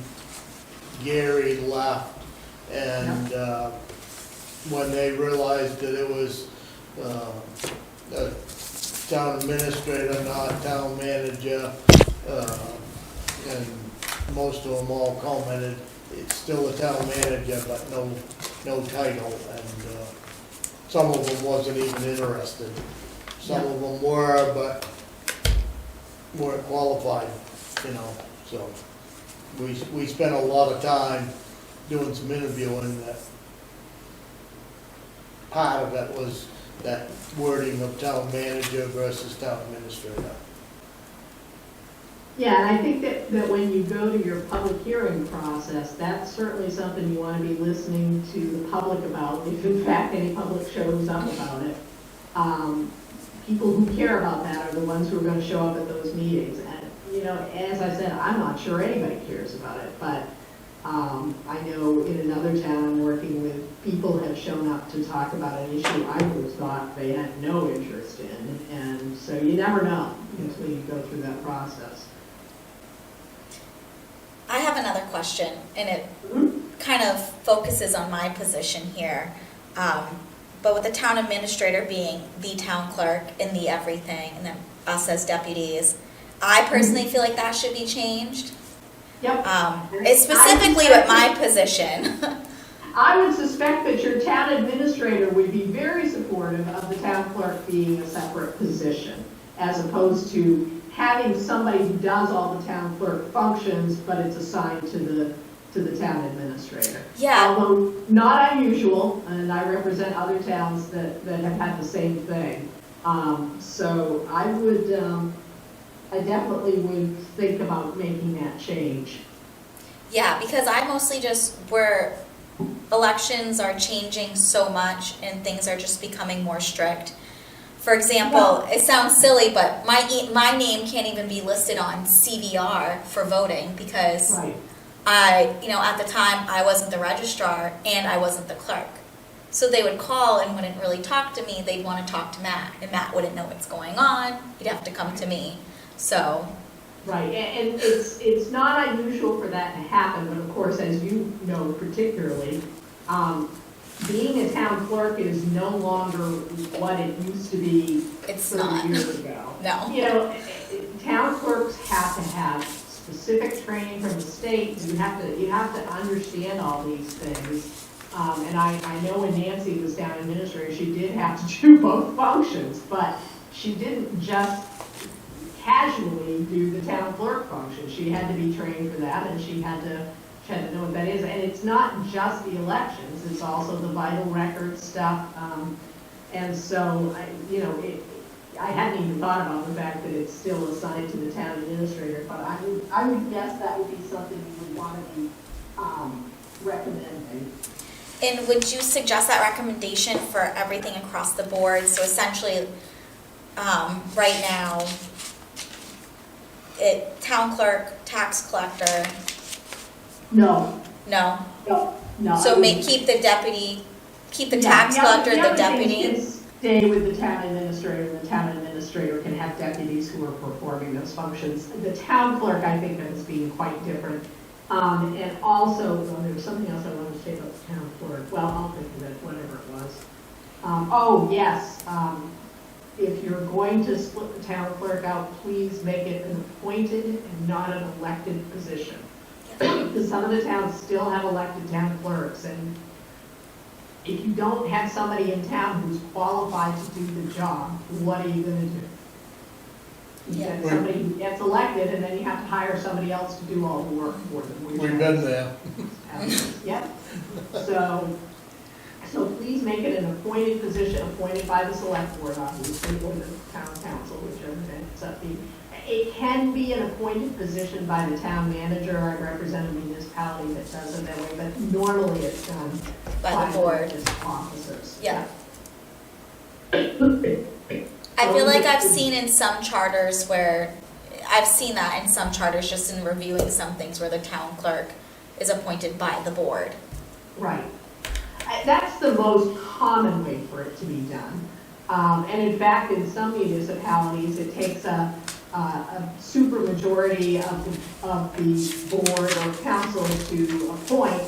C: Gary left, and when they realized that it was a town administrator, not town manager, and most of them all commented, it's still a town manager, but no title, and some of them wasn't even interested. Some of them were, but weren't qualified, so we spent a lot of time doing some interviewing. That part of it was that wording of town manager versus town administrator.
E: Yeah, and I think that when you go to your public hearing process, that's certainly something you want to be listening to the public about, if in fact any public shows up about it. People who care about that are the ones who are going to show up at those meetings. And, as I said, I'm not sure anybody cares about it, but I know in another town I'm working with, people have shown up to talk about an issue I would have thought they had no interest in, and so you never know until you go through that process.
B: I have another question, and it kind of focuses on my position here. But with the town administrator being the town clerk and the everything, and then us as deputies, I personally feel like that should be changed.
E: Yep.
B: It's specifically with my position.
E: I would suspect that your town administrator would be very supportive of the town clerk being a separate position, as opposed to having somebody who does all the town clerk functions, but it's assigned to the town administrator.
B: Yeah.
E: Although not unusual, and I represent other towns that have had the same thing. So I definitely would think about making that change.
B: Yeah, because I mostly just, where elections are changing so much and things are just becoming more strict. For example, it sounds silly, but my name can't even be listed on CVR for voting because
E: Right.
B: at the time, I wasn't the registrar and I wasn't the clerk. So they would call and wouldn't really talk to me, they'd want to talk to Matt, and Matt wouldn't know what's going on, he'd have to come to me, so.
E: Right, and it's not unusual for that to happen, but of course, as you know particularly, being a town clerk is no longer what it used to be
B: It's
E: 30
B: not.
E: years ago.
B: No.
E: You know, town clerks have to have specific training from the state, you have to understand all these things. And I know when Nancy was town administrator, she did have to do both functions, but she didn't just casually do the town clerk function. She had to be trained for that, and she had to know what that is. And it's not just the elections, it's also the vital records stuff. And so, I hadn't even thought about the fact that it's still assigned to the town administrator, but I would guess that would be something you would want to be recommending.
B: And would you suggest that recommendation for everything across the board? So essentially, right now, town clerk, tax collector,
E: No,
B: no?
E: no.
B: So keep the deputy, keep the tax collector, the deputy?
E: Stay with the town administrator, and the town administrator can have deputies who are performing those functions. The town clerk, I think, is being quite different. And also, there was something else I wanted to say about the town clerk. Well, I'll think of it, whatever it was. Yes, if you're going to split the town clerk out, please make it an appointed and not an elected position. Because some of the towns still have elected town clerks, and if you don't have somebody in town who's qualified to do the job, what are you gonna do? You
B: Yeah.
E: get somebody who gets elected, and then you have to hire somebody else to do all the work for them. which
C: We've been there.
E: Yep. So please make it an appointed position, appointed by the select board, obviously, or the town council, whichever it ends up being. It can be an appointed position by the town manager. I represent a municipality that does it that way, but normally it's done
B: By the board.
E: elected officers.
B: Yeah. I feel like I've seen in some charters where, I've seen that in some charters, just in reviewing some things where the town clerk is appointed by the board.
E: Right. That's the most common way for it to be done. And in fact, in some municipalities, it takes a supermajority of the board or council to appoint,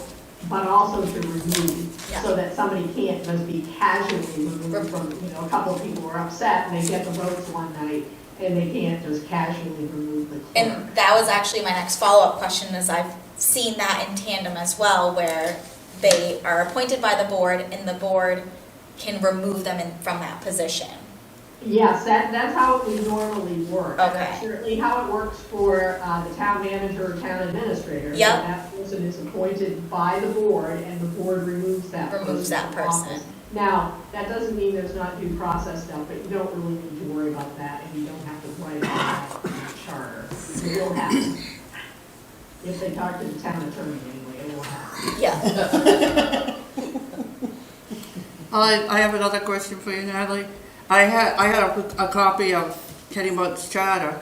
E: but also to remove,
B: Yeah.
E: so that somebody can't just be casually removed from, a couple of people are upset and they get the votes one night, and they can't just casually remove the clerk.
B: And that was actually my next follow-up question, is I've seen that in tandem as well, where they are appointed by the board and the board can remove them from that position.
E: Yes, that's how it would normally work.
B: Okay.
E: That's certainly how it works for the town manager or town administrator.
B: Yep.
E: That person is appointed by the board, and the board removes that person.
B: Removes that
E: from office.
B: person.
E: Now, that doesn't mean there's not due process stuff, but you don't really need to worry about that, and you don't have to write about that in the charter. It will happen. If they talk to the town attorney anyway, it will happen.
B: Yeah.
F: I have another question for you, Natalie. I have a copy of Kennebunk's charter.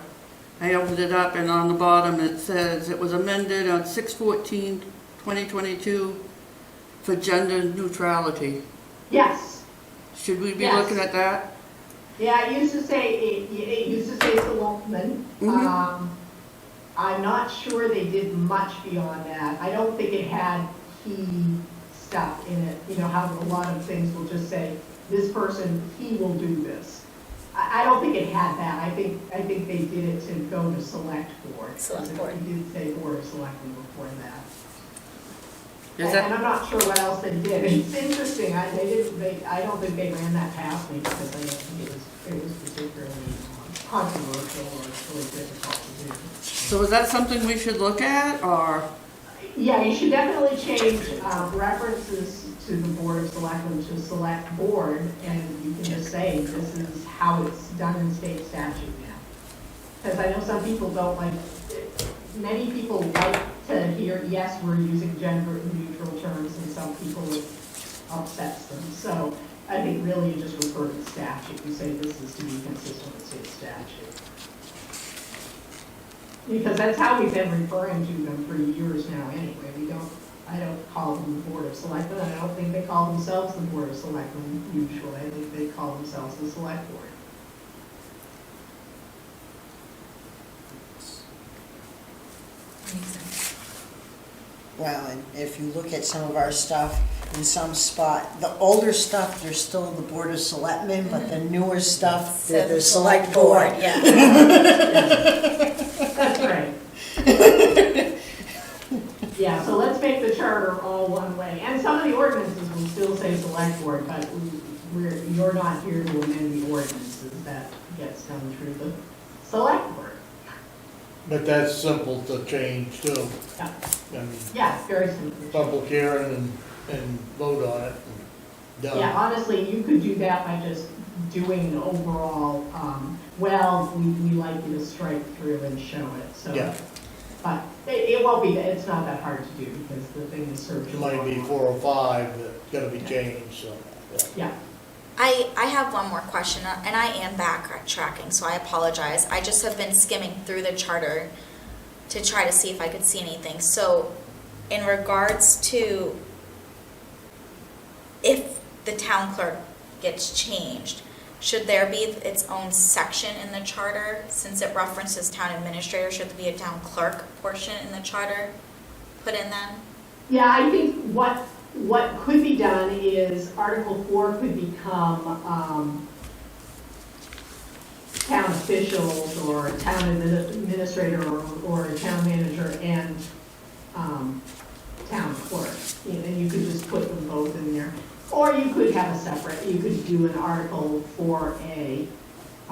F: I opened it up, and on the bottom it says it was amended on 6/14/2022 for gender neutrality.
E: Yes.
F: Should we be
E: Yes.
F: looking at that?
E: Yeah, it used to say selectmen.
F: Mhm.
E: I'm not sure they did much beyond that. I don't think it had key stuff in it, how a lot of things will just say, this person, he will do this. I don't think it had that. I think they did it to go to select board.
B: Select board.
E: It did say board of selectmen before that.
F: Is
E: And
F: that,
E: I'm not sure what else they did. It's interesting. I don't think they ran that past me because I don't think it was particularly controversial or really difficult to do.
F: so is that something we should look at, or?
E: Yeah, you should definitely change references to the Board of Selectmen to select board, and you can just say, this is how it's done in state statute now. Because I know some people don't like, many people like to hear, yes, we're using gender neutral terms, and some people it upsets them. So I think really you just refer to the statute and say this is to be consistent with state statute. Because that's how we've been referring to them for years now anyway. I don't call them the Board of Selectmen. I don't think they call themselves the Board of Selectmen usually. I think they call themselves the Select Board.
B: Makes sense.
A: Well, and if you look at some of our stuff, in some spot, the older stuff, they're still the Board of Selectmen, but the newer stuff, they're the Select Board.
B: Yeah.
E: That's right. Yeah, so let's make the charter all one way. And some of the ordinances will still say Select Board, but you're not here to amend the ordinances. That gets done through the Select Board.
C: But that's simple to change too.
E: Yeah,
C: I mean,
E: yeah, it's very simple.
C: public hearing and vote on it and done.
E: Yeah, honestly, you could do that by just doing an overall, well, we like you to strike through and show it, so.
C: Yeah.
E: But it won't be, it's not that hard to do because the thing is searchable.
C: It might be 4 or 5 that's gotta be changed, so, yeah.
E: Yeah,
B: I have one more question, and I am backtracking, so I apologize. I just have been skimming through the charter to try to see if I could see anything. So, in regards to if the town clerk gets changed, should there be its own section in the charter? Since it references town administrator, should there be a town clerk portion in the charter put in then?
E: yeah, I think what could be done is Article 4 could become, town officials or a town administrator or a town manager and, town clerk. And you could just put them both in there. Or you could have a separate, you could do an Article 4A.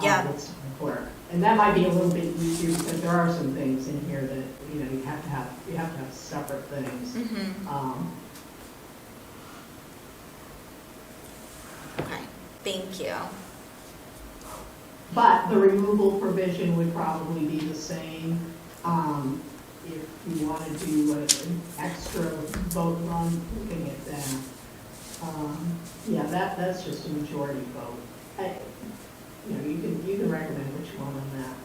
B: Yeah.
E: That's town clerk. And that might be a little bit easier because there are some things in here that, you have to have separate things.
B: Mm-hmm. Okay, thank you.
E: But the removal provision would probably be the same. If you want to do an extra vote on looking at that. Yeah, that's just a majority vote. You can recommend what you want on that.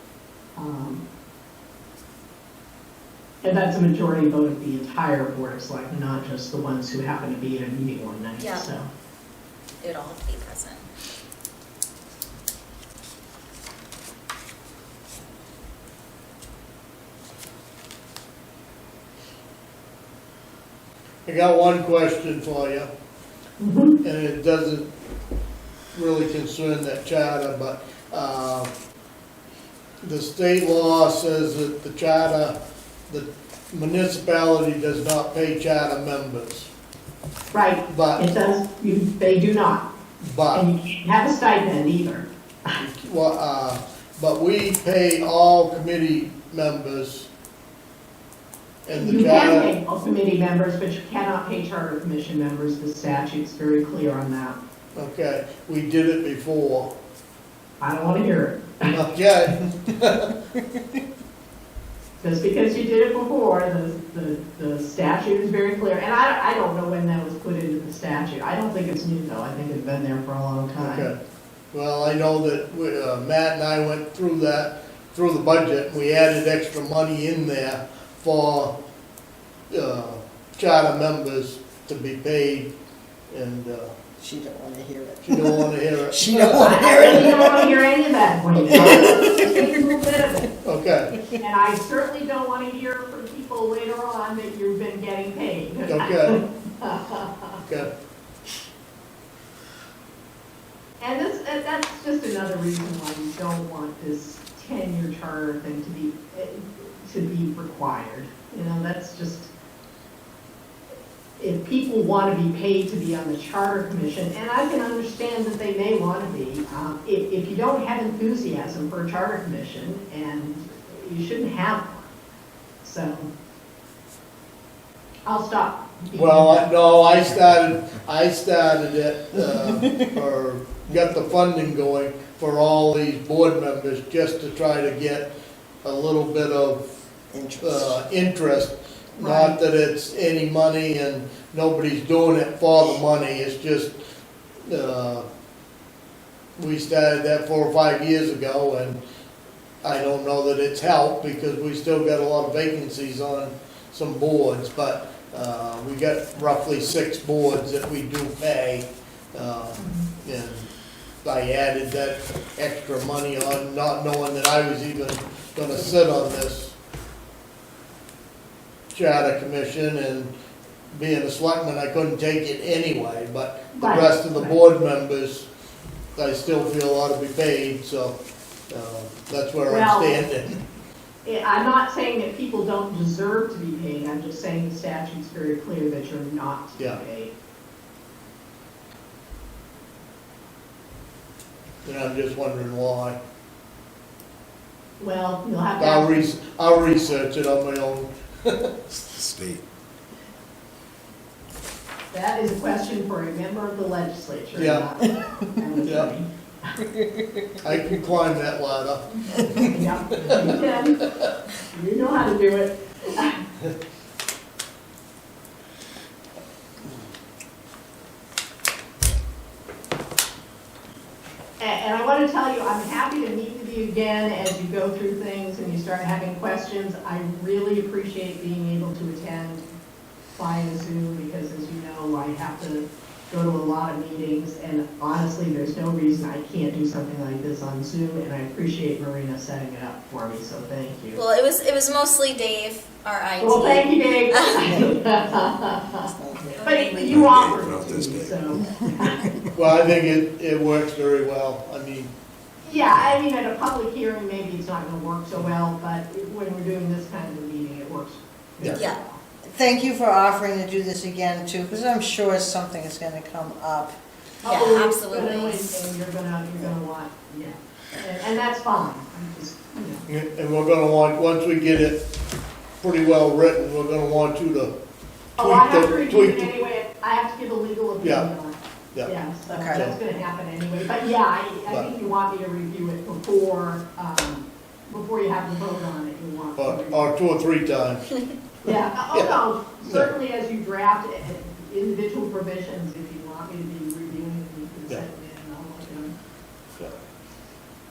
E: And that's a majority vote of the entire Board of Selectmen, not just the ones who happen to be at a meeting one night,
B: Yeah.
E: so.
B: It would all have to be present.
C: I got one question for you, and it doesn't really concern that charter, but, the state law says that the charter, the municipality does not pay charter members,
E: Right,
C: but,
E: it does, they do not.
C: but,
E: And you can't have a stipend either.
C: but we pay all committee members. And the
E: You can
C: charter,
E: pay all committee members, but you cannot pay charter commission members. The statute's very clear on that.
C: okay, we did it before.
E: I don't want to hear it.
C: Okay,
E: Just because you did it before, the statute is very clear. And I don't know when that was put into the statute. I don't think it's new though. I think it's been there for a long time.
C: okay. Well, I know that Matt and I went through the budget, and we added extra money in there for charter members to be paid, and
A: She don't want to hear it.
C: she don't want to hear it.
A: She don't want to hear
E: I
A: it.
E: really don't want to hear any of that when you talk. Just a little bit of it.
C: Okay,
E: And I certainly don't want to hear from people later on that you've been getting paid.
C: okay, okay.
E: And that's just another reason why we don't want this 10-year charter thing to be required. You know, that's just, if people want to be paid to be on the charter commission, and I can understand that they may want to be, if you don't have enthusiasm for a charter commission, and you shouldn't have one. So, I'll stop.
C: Well, no, I started it, or got the funding going for all these board members just to try to get a little bit of interest. Not that it's any money and nobody's doing it for the money, it's just, we started that 4 or 5 years ago, and I don't know that it's helped because we still got a lot of vacancies on some boards, but we got roughly 6 boards that we do pay, and I added that extra money on, not knowing that I was even gonna sit on this charter commission, and being a selectman, I couldn't take it anyway, but the
E: Right,
C: rest of the
E: right.
C: board members, I still feel ought to be paid, so, that's where
E: Well,
C: I'm standing.
E: I'm not saying that people don't deserve to be paid, I'm just saying the statute's very clear that you're not to be
C: Yeah.
E: paid.
C: And I'm just wondering why.
E: Well, you'll have to.
C: I'll research it on my own.
D: It's the state.
E: That is a question for a member of the legislature.
C: Yeah.
E: not an attorney.
C: I can climb that ladder.
E: Yeah, you can. You know how to do it. And I want to tell you, I'm happy to meet with you again as you go through things and you start having questions. I really appreciate being able to attend via Zoom because, as you know, I have to go to a lot of meetings, and honestly, there's no reason I can't do something like this on Zoom, and I appreciate Marina setting it up for me, so thank you.
B: Well, it was mostly Dave, our IT.
E: Well, thank you, Dave. But you offered
D: Not
E: it
D: this
E: to me,
D: day.
E: so.
C: Well, I think it works very well. I mean,
E: Yeah, I mean, at a public hearing, maybe it's not gonna work so well, but when we're doing this kind of a meeting, it works. very
B: Yeah.
E: well.
A: Thank you for offering to do this again too, because I'm sure something is gonna come up.
B: Yeah,
E: Oh,
B: absolutely.
E: And you're gonna want, yeah, and that's fine, I'm just, you know.
C: and we're gonna want, once we get it pretty well written, we're gonna want you to
E: Oh, I have to
C: tweak
E: review it
C: the,
E: anyway, I have to give a legal opinion
C: Yeah.
E: on it.
C: yeah.
E: Yeah, so
A: Okay.
E: that's gonna happen anyway, but yeah, I think you want me to review it before you have the vote on it, you want. to review
C: Or 2 or 3 times.
E: Yeah, oh
C: Yeah.
E: no, certainly as you draft individual provisions, if you want me to be reviewing, you can
C: Yeah.
E: send them in and I'll look at them.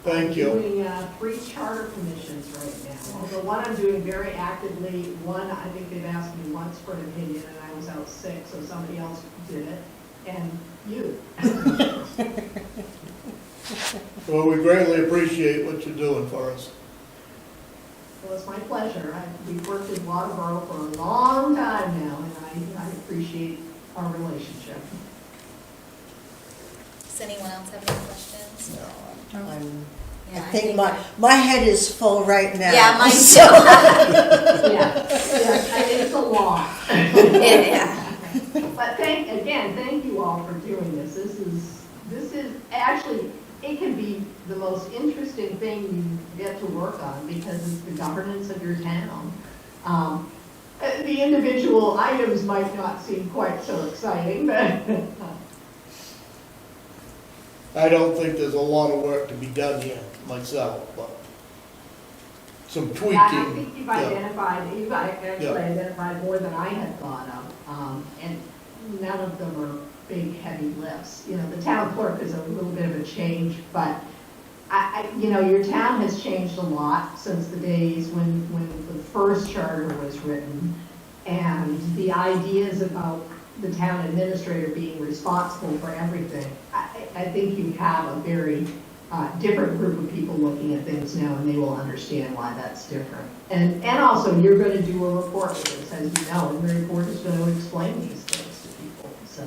C: Thank you.
E: I'm doing 3 charter commissions right now, although one I'm doing very actively, one I think they've asked me once for an opinion and I was out sick, so somebody else did it, and you.
C: Well, we greatly appreciate what you're doing for us.
E: Well, it's my pleasure. We've worked in Waterboro for a long time now, and I appreciate our relationship.
B: Does anyone else have any questions?
A: I
B: Yeah,
A: think my head is full right now.
B: Yeah, mine
A: So-
B: too.
E: Yeah, it's a lot.
B: Yeah.
E: But thank you all for doing this. This is actually, it can be the most interesting thing you get to work on because it's the governance of your town. The individual items might not seem quite so exciting, but
C: I don't think there's a lot of work to be done here myself, but some tweaking.
E: yeah, I think you've
C: yeah.
E: actually identified more than I had thought of. And none of them are big, heavy lifts. You know, the town clerk is a little bit of a change, but your town has changed a lot since the days when the first charter was written. And the ideas about the town administrator being responsible for everything, I think you have a very different group of people looking at things now, and they will understand why that's different. And also, you're going to do a report with this, as you know, and the report is going to explain these things to people, so.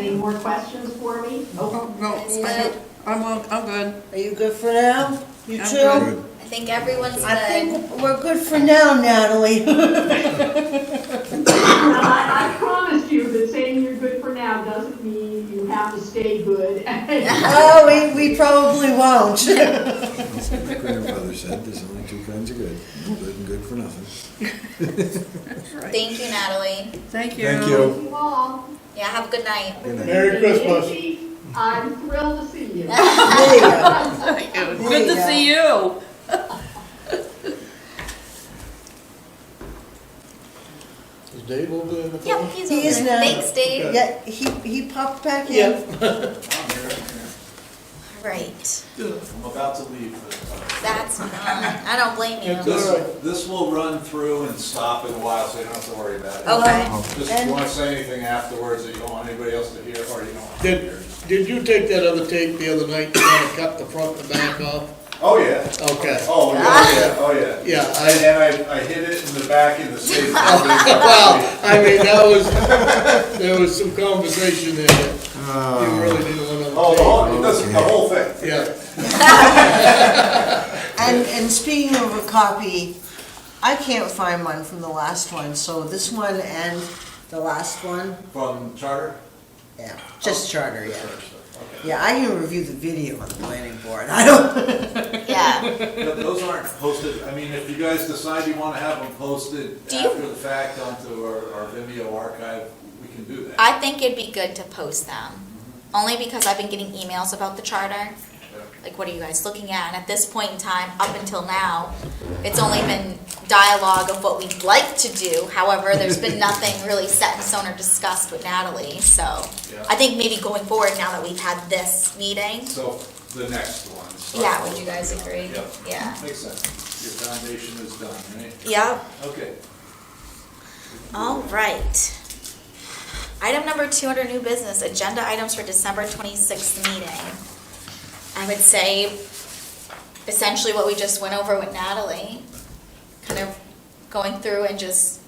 E: any more questions for me?
F: Oh, no,
B: Good.
F: I'm good.
A: Are you good for now? You
F: I'm
A: too?
F: good.
B: I think everyone's good.
A: I think we're good for now, Natalie.
E: I promise you that saying you're good for now doesn't mean you have to stay good.
A: Oh, we probably won't.
D: That's what my grandfather said, there's only two kinds of good, no good and good for nothing.
B: Thank you, Natalie.
F: Thank you.
D: Thank you.
E: Thank you all.
B: Yeah, have a good night.
D: Good night.
C: Merry Christmas.
E: Nancy, I'm thrilled to see you.
A: There you go.
F: Thank you.
A: There
F: Good
A: you
F: to
A: go.
F: see you.
C: Is Dave over there in the
B: Yep,
C: phone?
B: he's
A: He
B: over
A: is
B: there.
A: now.
B: Thanks, Dave.
A: Yeah, he popped back in.
C: Yeah.
B: Right.
G: I'm about to leave.
B: That's fine. I don't blame you.
C: It's all right.
G: This will run through and stop in a while, so you don't have to worry about it.
B: Okay.
G: Just if you want to say anything afterwards that you don't want anybody else to hear, or you don't want to hear.
C: Did you take that other tape the other night, trying to cut the front and back off?
G: Oh, yeah.
C: Okay.
G: Oh, yeah, oh, yeah.
C: Yeah,
G: And I hid it in the back in the safe.
C: Well, I mean, there was some conversation there that you really didn't want to.
G: Oh, the whole thing.
C: Yeah.
A: And speaking of a copy, I can't find one from the last one, so this one and the last one,
G: From Charter?
A: yeah, just charter, yeah.
G: Okay.
A: Yeah, I can review the video on the planning board, I don't.
B: Yeah.
G: Yeah, those aren't posted, I mean, if you guys decide you want to have them posted
B: Do you-
G: after the fact onto our Vimeo archive, we can do that.
B: I think it'd be good to post them, only because I've been getting emails about the charter. Like, what are you guys looking at? And at this point in time, up until now, it's only been dialogue of what we'd like to do. However, there's been nothing really set in stone or discussed with Natalie, so
G: Yeah.
B: I think maybe going forward, now that we've had this meeting,
G: So, the next one.
B: yeah, would you guys agree?
G: Yep.
B: Yeah.
G: Makes sense. Your foundation is done, right?
B: Yep.
G: Okay.
B: All right. Item number 2 under new business, agenda items for December 26th meeting. I would say essentially what we just went over with Natalie, kind of going through and just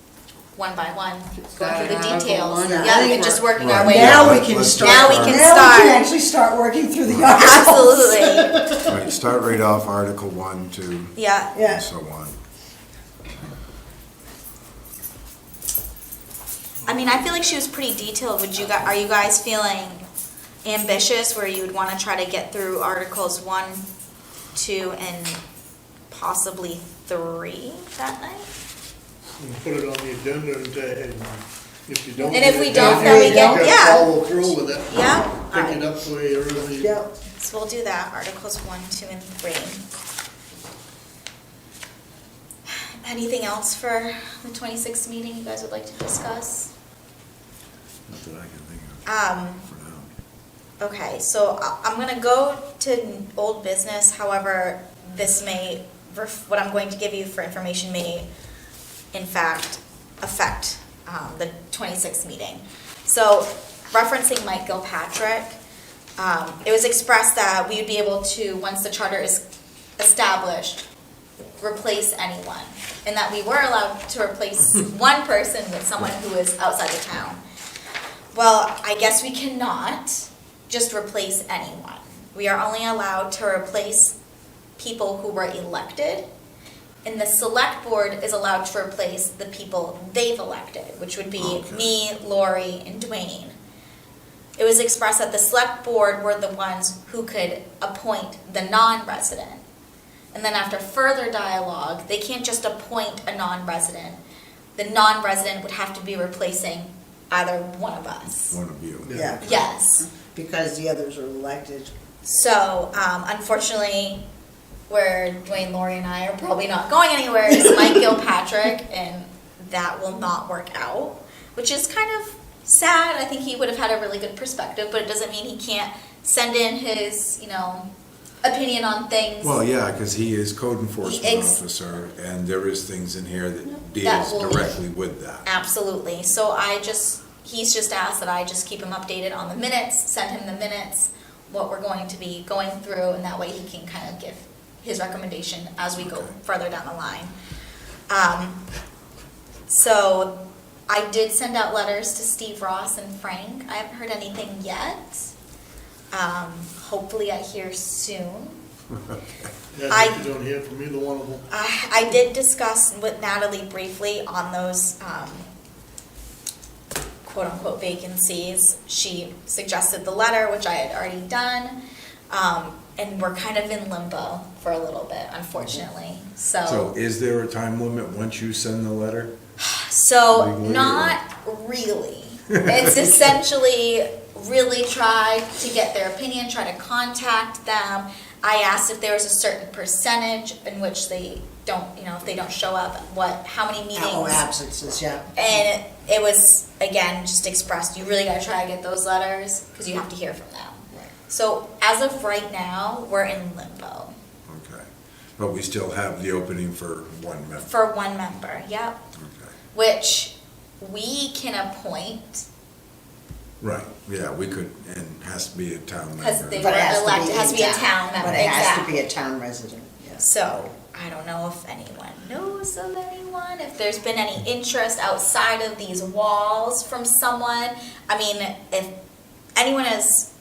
B: one by one, going through the
F: Article
B: details.
F: one.
A: Yeah, I
B: Yeah,
A: think
B: and just
A: we're-
B: working our
D: Right.
B: way
A: Now
B: up.
A: we can
D: Let's
A: start.
B: Now we can
A: Now we
B: start.
A: can actually start working through the articles.
B: Absolutely.
D: Right, start right off Article 1, 2,
B: Yeah.
A: Yeah.
D: and so on.
B: I mean, I feel like she was pretty detailed. Are you guys feeling ambitious where you would want to try to get through Articles 1, 2, and possibly 3 that night?
C: And put it on the agenda and say, and if you don't.
B: And if
C: get
B: we
C: it
B: don't,
C: done,
B: then we
C: you
B: get-
C: just
B: yeah.
C: Follow through with it.
B: Yeah?
C: Pick it
B: Alright.
C: up where you really.
A: Yep.
B: So we'll do that, Articles 1, 2, and 3. Anything else for the 26th meeting you guys would like to discuss?
D: Not that I can think of for now.
B: Okay, so I'm gonna go to old business, however, this may, what I'm going to give you for information may, in fact, affect the 26th meeting. So, referencing Mike Gilpatrick, it was expressed that we would be able to, once the charter is established, replace anyone, and that we were allowed to replace one person with someone who is outside the town. Well, I guess we cannot just replace anyone. We are only allowed to replace people who were elected, and the select board is allowed to replace the people they've elected, which would be
D: Okay.
B: me, Lori, and Dwayne. It was expressed that the select board were the ones who could appoint the non-resident. And then after further dialogue, they can't just appoint a non-resident. The non-resident would have to be replacing either one of us.
D: One of you.
A: Yeah,
B: Yes.
A: because the others are elected.
B: So, unfortunately, where Dwayne, Lori, and I are probably not going anywhere is Mike Gilpatrick, and that will not work out, which is kind of sad. I think he would have had a really good perspective, but it doesn't mean he can't send in his, opinion on things.
D: Well, yeah, because he is code enforcement
B: Ex-
D: officer, and there is things in here that
B: That
D: deals
B: will-
D: directly with that.
B: Absolutely. So he's just asked that I just keep him updated on the minutes, send him the minutes, what we're going to be going through, and that way he can kind of give his recommendation as we go
D: Okay.
B: further down the line. So I did send out letters to Steve Ross and Frank. I haven't heard anything yet. Hopefully I hear soon.
C: Yeah,
B: I-
C: you don't hear from either one of them.
B: I did discuss with Natalie briefly on those quote-unquote vacancies. She suggested the letter, which I had already done, and we're kind of in limbo for a little bit, unfortunately.
D: So is there a time limit once you send the letter?
B: So
D: Legally,
B: not really. It's essentially really try to get their opinion, try to contact them. I asked if there was a certain percentage in which they don't, if they don't show up, how many meetings.
A: Oh, absences, yeah.
B: And it was, again, just expressed, you really gotta try to get those letters, because you have to hear from them.
A: Right.
B: So as of right now, we're in limbo.
D: Okay. But we still have the opening for one member.
B: For one member, yep.
D: Okay.
B: Which we can appoint,
D: Right, yeah, we could, and has to be a town member.
B: because they were
A: But it has to be
B: elected, it has to be a
A: in
B: town member,
A: But it has to
B: exactly.
A: be a town resident, yes.
B: So, I don't know if anyone knows of anyone, if there's been any interest outside of these walls from someone. I mean, if anyone has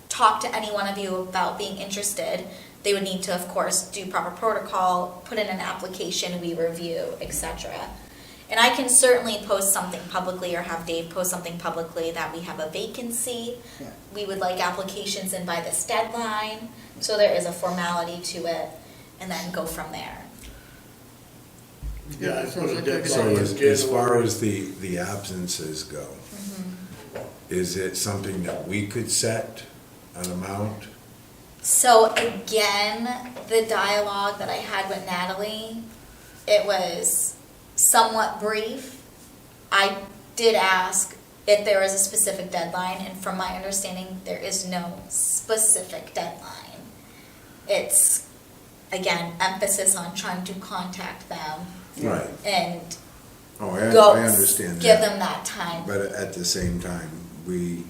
B: talked to any one of you about being interested, they would need to, of course, do proper protocol, put in an application, we review, etc. And I can certainly post something publicly or have Dave post something publicly that we have a vacancy.
A: Yeah.
B: We would like applications in by this deadline, so there is a formality to it, and then go from there.
C: Yeah, I put
F: Sounds
C: a
F: like a good
C: deadline.
D: So
C: in
D: as far
C: January.
D: as the absences go, is it something that we could set an amount?
B: So again, the dialogue that I had with Natalie, it was somewhat brief. I did ask if there was a specific deadline, and from my understanding, there is no specific deadline. It's, again, emphasis on trying to contact them
D: Right.
B: and
D: Oh, I understand that.
B: give them that time.
D: But at the same time, we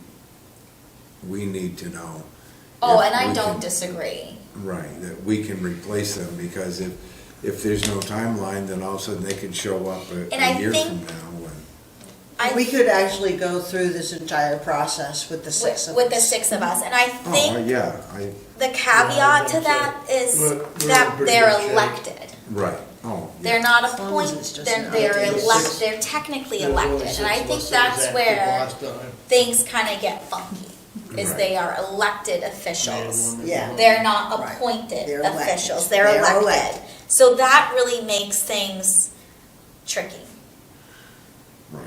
D: need to know.
B: Oh,
D: if
B: and I
D: we
B: don't
D: can-
B: disagree.
D: Right, that we can replace them, because if there's no timeline, then all of a sudden they could show up
B: And
D: a
B: I
D: year
B: think-
D: from now.
A: We could actually go through this entire process with the six of us.
B: With the six of us, and I
D: Oh,
B: think
D: yeah,
B: the caveat to that is
C: We're in
B: that
C: pretty
B: they're
C: good shape.
B: elected.
D: right, oh,
B: They're
D: yeah.
B: not
A: As long as it's
B: appointed,
A: just
B: they're,
A: an
B: they're
A: idea.
B: elect, they're technically
C: There was only
B: elected, and I
C: six of
B: think
C: us that was
B: that's
C: active
B: where
C: last time.
B: things kinda get funky, is
D: Right.
B: they are elected
C: Man,
B: officials.
C: woman,
A: Yeah.
C: woman.
B: They're not
A: Right.
B: appointed
A: They're elected.
B: officials, they're
A: They're
B: elected.
A: elected.
B: So that really makes things tricky,
D: Right.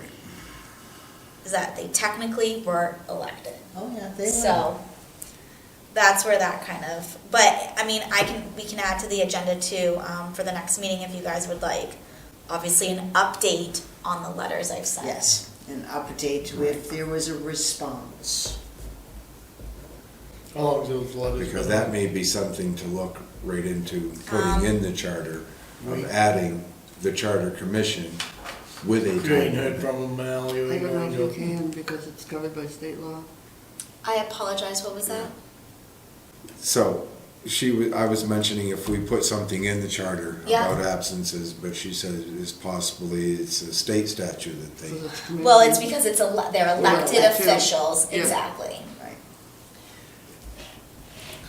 B: is that they technically were elected.
A: Oh, yeah, they will.
B: So, that's where that kind of, but, I mean, we can add to the agenda too, for the next meeting if you guys would like, obviously an update on the letters I've sent.
A: Yes, an update if there was a response.
C: How long has those letters
D: Because
C: been?
D: that may be something to look right into putting in the charter,
C: Right.
D: of adding the charter commission with a
C: You ain't
D: time
C: heard
D: limit.
C: from them, Mal, you
F: I
C: ain't
F: don't know
C: going
F: if you
C: to.
F: can because it's covered by state law.
B: I apologize, what was that?
D: So, I was mentioning if we put something in the charter
B: Yeah.
D: about absences, but she said it's possibly, it's a state statute that
F: So
D: they,
F: that's community.
B: Well, it's because they're elected
F: elected.
B: officials,
F: Yeah.
B: exactly.
A: Right.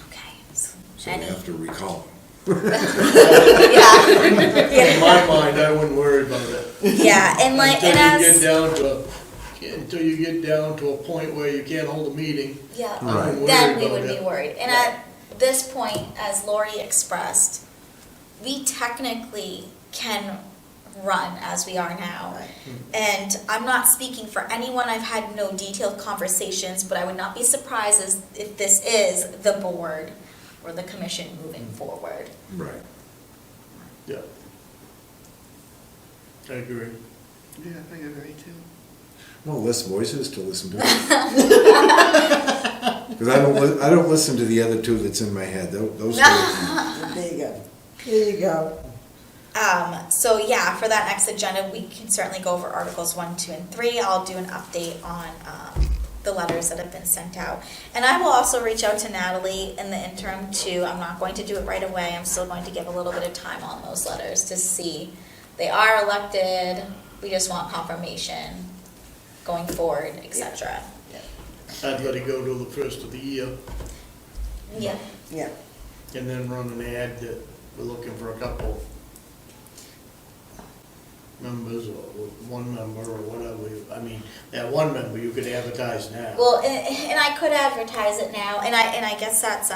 B: Okay.
D: so we
B: Any-
D: have to recall them.
B: Yeah.
C: In my mind, I wouldn't worry about it.
B: Yeah, and like, and
C: Until you get down to a point where you can't hold a meeting,
B: yeah.
C: I wouldn't worry
B: Then we
C: about
B: would be
C: it.
B: worried. And at this point, as Lori expressed, we technically can run as we are now.
A: Right.
B: And I'm not speaking for anyone, I've had no detailed conversations, but I would not be surprised if this is the board or the commission moving forward.
D: Right.
C: Yeah. I agree.
F: Yeah, I think I agree too.
D: Well, less voices to listen to. Because I don't listen to the other two that's in my head, those two.
A: There you go. There you go.
B: So yeah, for that next agenda, we can certainly go over Articles 1, 2, and 3. I'll do an update on the letters that have been sent out. And I will also reach out to Natalie in the interim too. I'm not going to do it right away. I'm still going to give a little bit of time on those letters to see. They are elected, We just want confirmation going forward, et cetera.
C: I'd let it go till the first of the year,
B: Yeah.
A: Yeah,
C: and then run an ad that we're looking for a couple members, or one member, or whatever. I mean, that one member you could advertise now.
B: Well, and I could advertise it now, and I guess that's,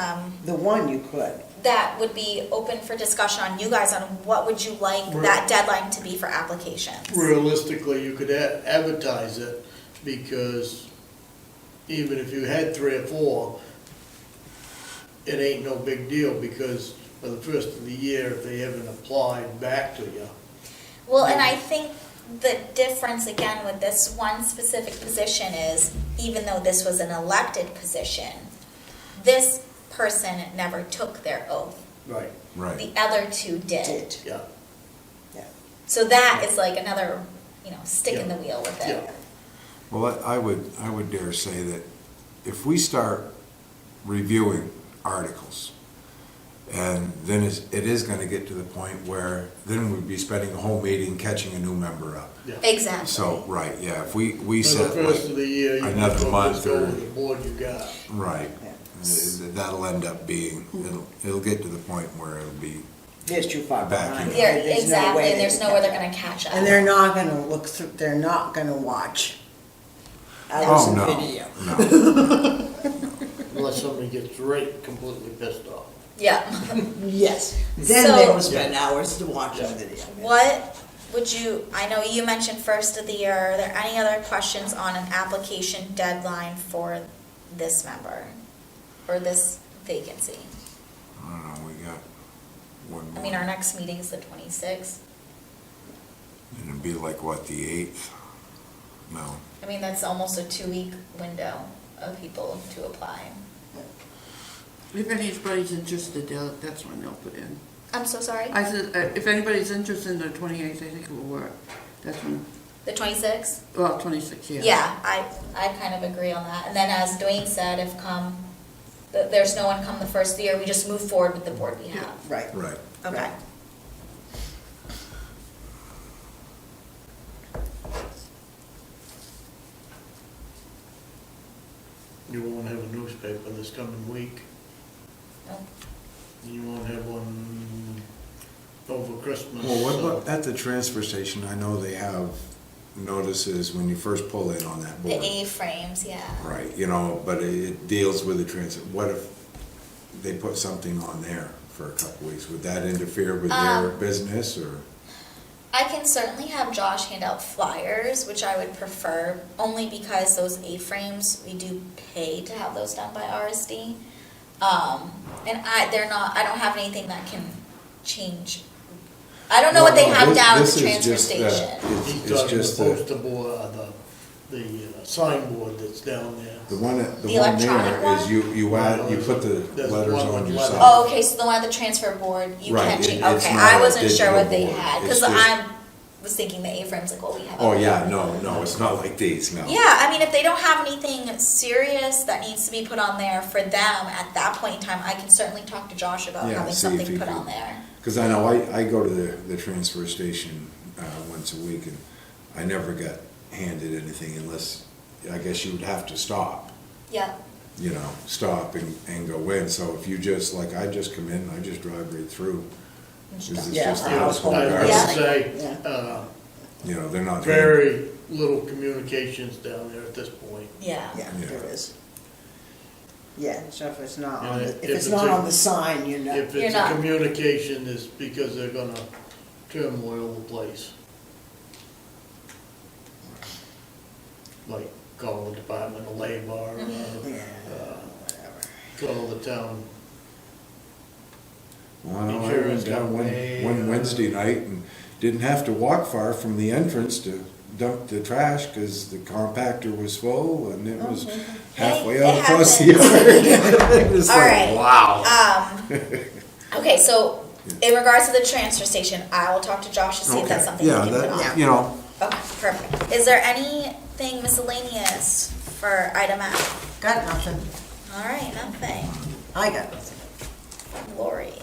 A: the one you could.
B: that would be open for discussion on you guys on what would you like that deadline to be for applications?
C: Realistically, you could advertise it, because even if you had 3 or 4, it ain't no big deal, because for the first of the year, if they haven't applied back to you.
B: Well, and I think the difference again with this one specific position is, even though this was an elected position, this person never took their oath.
C: Right.
D: Right.
B: The other two did.
A: Did.
C: Yeah,
B: So that is like another, stick in the wheel with it.
C: yeah.
D: Well, I would dare say that if we start reviewing articles, and then it is gonna get to the point where then we'd be spending a whole meeting catching a new member up.
C: Yeah.
B: Exactly.
D: So, right, yeah, if we
C: For the
D: set
C: first of
D: like,
C: the year, you
D: another
C: just
D: month
C: go
D: or-
C: with the board you got.
D: right,
A: Yeah.
D: that'll end up being, it'll get to the point where it'll be,
A: It's too far
D: Back
A: behind.
D: in.
B: Yeah,
A: There's no
B: exactly,
A: way
B: and there's
A: they
B: nowhere
A: can
B: they're
A: catch
B: gonna catch up.
A: up. And they're not gonna look through, they're not gonna watch
D: oh,
A: Allison
D: no,
A: video.
D: no.
C: Unless somebody gets completely pissed off.
B: Yeah.
A: Yes, then they
B: So-
A: will spend hours to watch the video.
B: What would you, I know you mentioned first of the year, are there any other questions on an application deadline for this member? Or this vacancy?
D: I don't know, we got one
B: I
D: more.
B: mean, our next meeting is the 26th.
D: And it'd be like, what, the 8th? No.
B: I mean, that's almost a 2-week window of people to apply.
F: If anybody's interested, that's when they'll put in.
B: I'm so sorry?
F: I said, if anybody's interested in the 28th, I think it will work. That's when,
B: The 26th?
F: well, 26, yeah.
B: Yeah, I kind of agree on that. And then as Dwayne said, if there's no one come the first of the year, we just move forward with the board we have.
A: Right.
D: Right.
B: Okay.
C: You won't have a newspaper this coming week.
B: No.
C: You won't have one over Christmas.
D: Well, what
C: so-
D: about at the transfer station? I know they have notices when you first pull in on that
B: The
D: board.
B: A-frames, yeah.
D: Right, but it deals with the transfer. What if they put something on there for a couple weeks? Would that interfere with their business, or?
B: I can certainly have Josh hand out flyers, which I would prefer, only because those A-frames, we do pay to have those done by RSD. And I don't have anything that can change. I don't know what they
D: No,
B: have down at
D: this
B: the
D: is
B: transfer
D: just,
B: station.
C: He's
D: It's
C: talking
D: just
C: the
D: the,
C: poster board, the signboard that's down there.
D: the one,
B: The electronic
D: there is
B: one?
D: you add, you put the
C: There's
D: letters
C: one
D: on
C: with
D: your
C: letters.
D: side.
B: Oh, okay, so the one at the transfer board, you
D: Right,
B: can change,
D: it's
B: okay,
D: not
B: I
D: a
B: wasn't sure what they
D: digital board.
B: had,
D: It's
B: cause
D: just-
B: I was thinking the A-frames, like what we have.
D: Oh, yeah, no, it's not like these, no.
B: Yeah, I mean, if they don't have anything serious that needs to be put on there for them at that point in time, I can certainly talk to Josh about
D: Yeah,
B: having
D: see if
B: something
D: he
B: put
D: can-
B: on there.
D: Because I know I go to the transfer station once a week, and I never got handed anything unless, I guess you would have to stop,
B: Yeah,
D: stop and go in. So if you just, like, I just come in, I just drive right through. 'Cause it's
A: Yeah,
D: just the
A: I was
D: household
C: I
A: hoping-
C: would
D: garbage.
C: say,
A: Yeah.
D: They're not.
C: very little communications down there at this point.
B: yeah.
A: Yeah,
D: Yeah.
A: there is. Yeah, so if it's not
C: Yeah,
A: on the,
C: if
A: if it's
C: it's
A: not
C: a-
A: on the sign, you know.
C: If
B: You're
C: it's a
B: not-
C: communication, it's because they're gonna turmoil the place. Like call the Department of Labor,
A: Yeah,
C: uh,
A: whatever.
C: call the town.
D: Well, I know I
C: Insurance
D: went down
C: company,
D: one Wednesday night and didn't have to walk far from the entrance to dump the trash because the compactor was full and it was halfway
B: Hey,
D: out
B: it
D: across the
B: happens.
D: yard. It's
B: All
D: like,
B: right.
D: wow.
B: Okay, so in regards to the transfer station, I will talk to Josh to see if that's something we
D: Yeah,
B: can put on.
D: that,
B: Okay, perfect. Is there anything miscellaneous for item F?
A: Got nothing.
B: All right, nothing.
A: I got nothing.
B: Lori,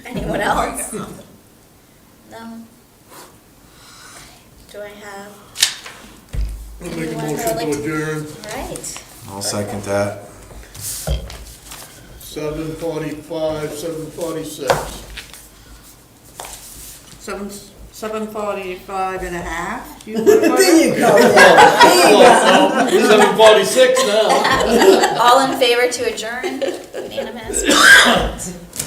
B: anyone else? No? Do I have,
C: I'll make a motion to adjourn,
B: all right.
D: I'll second that.
C: 7:45, 7:46.
F: 7:45 and a half? You
A: There you go, yeah. There you go.
C: 7:46 now.
B: All in favor to adjourn? Unanimous?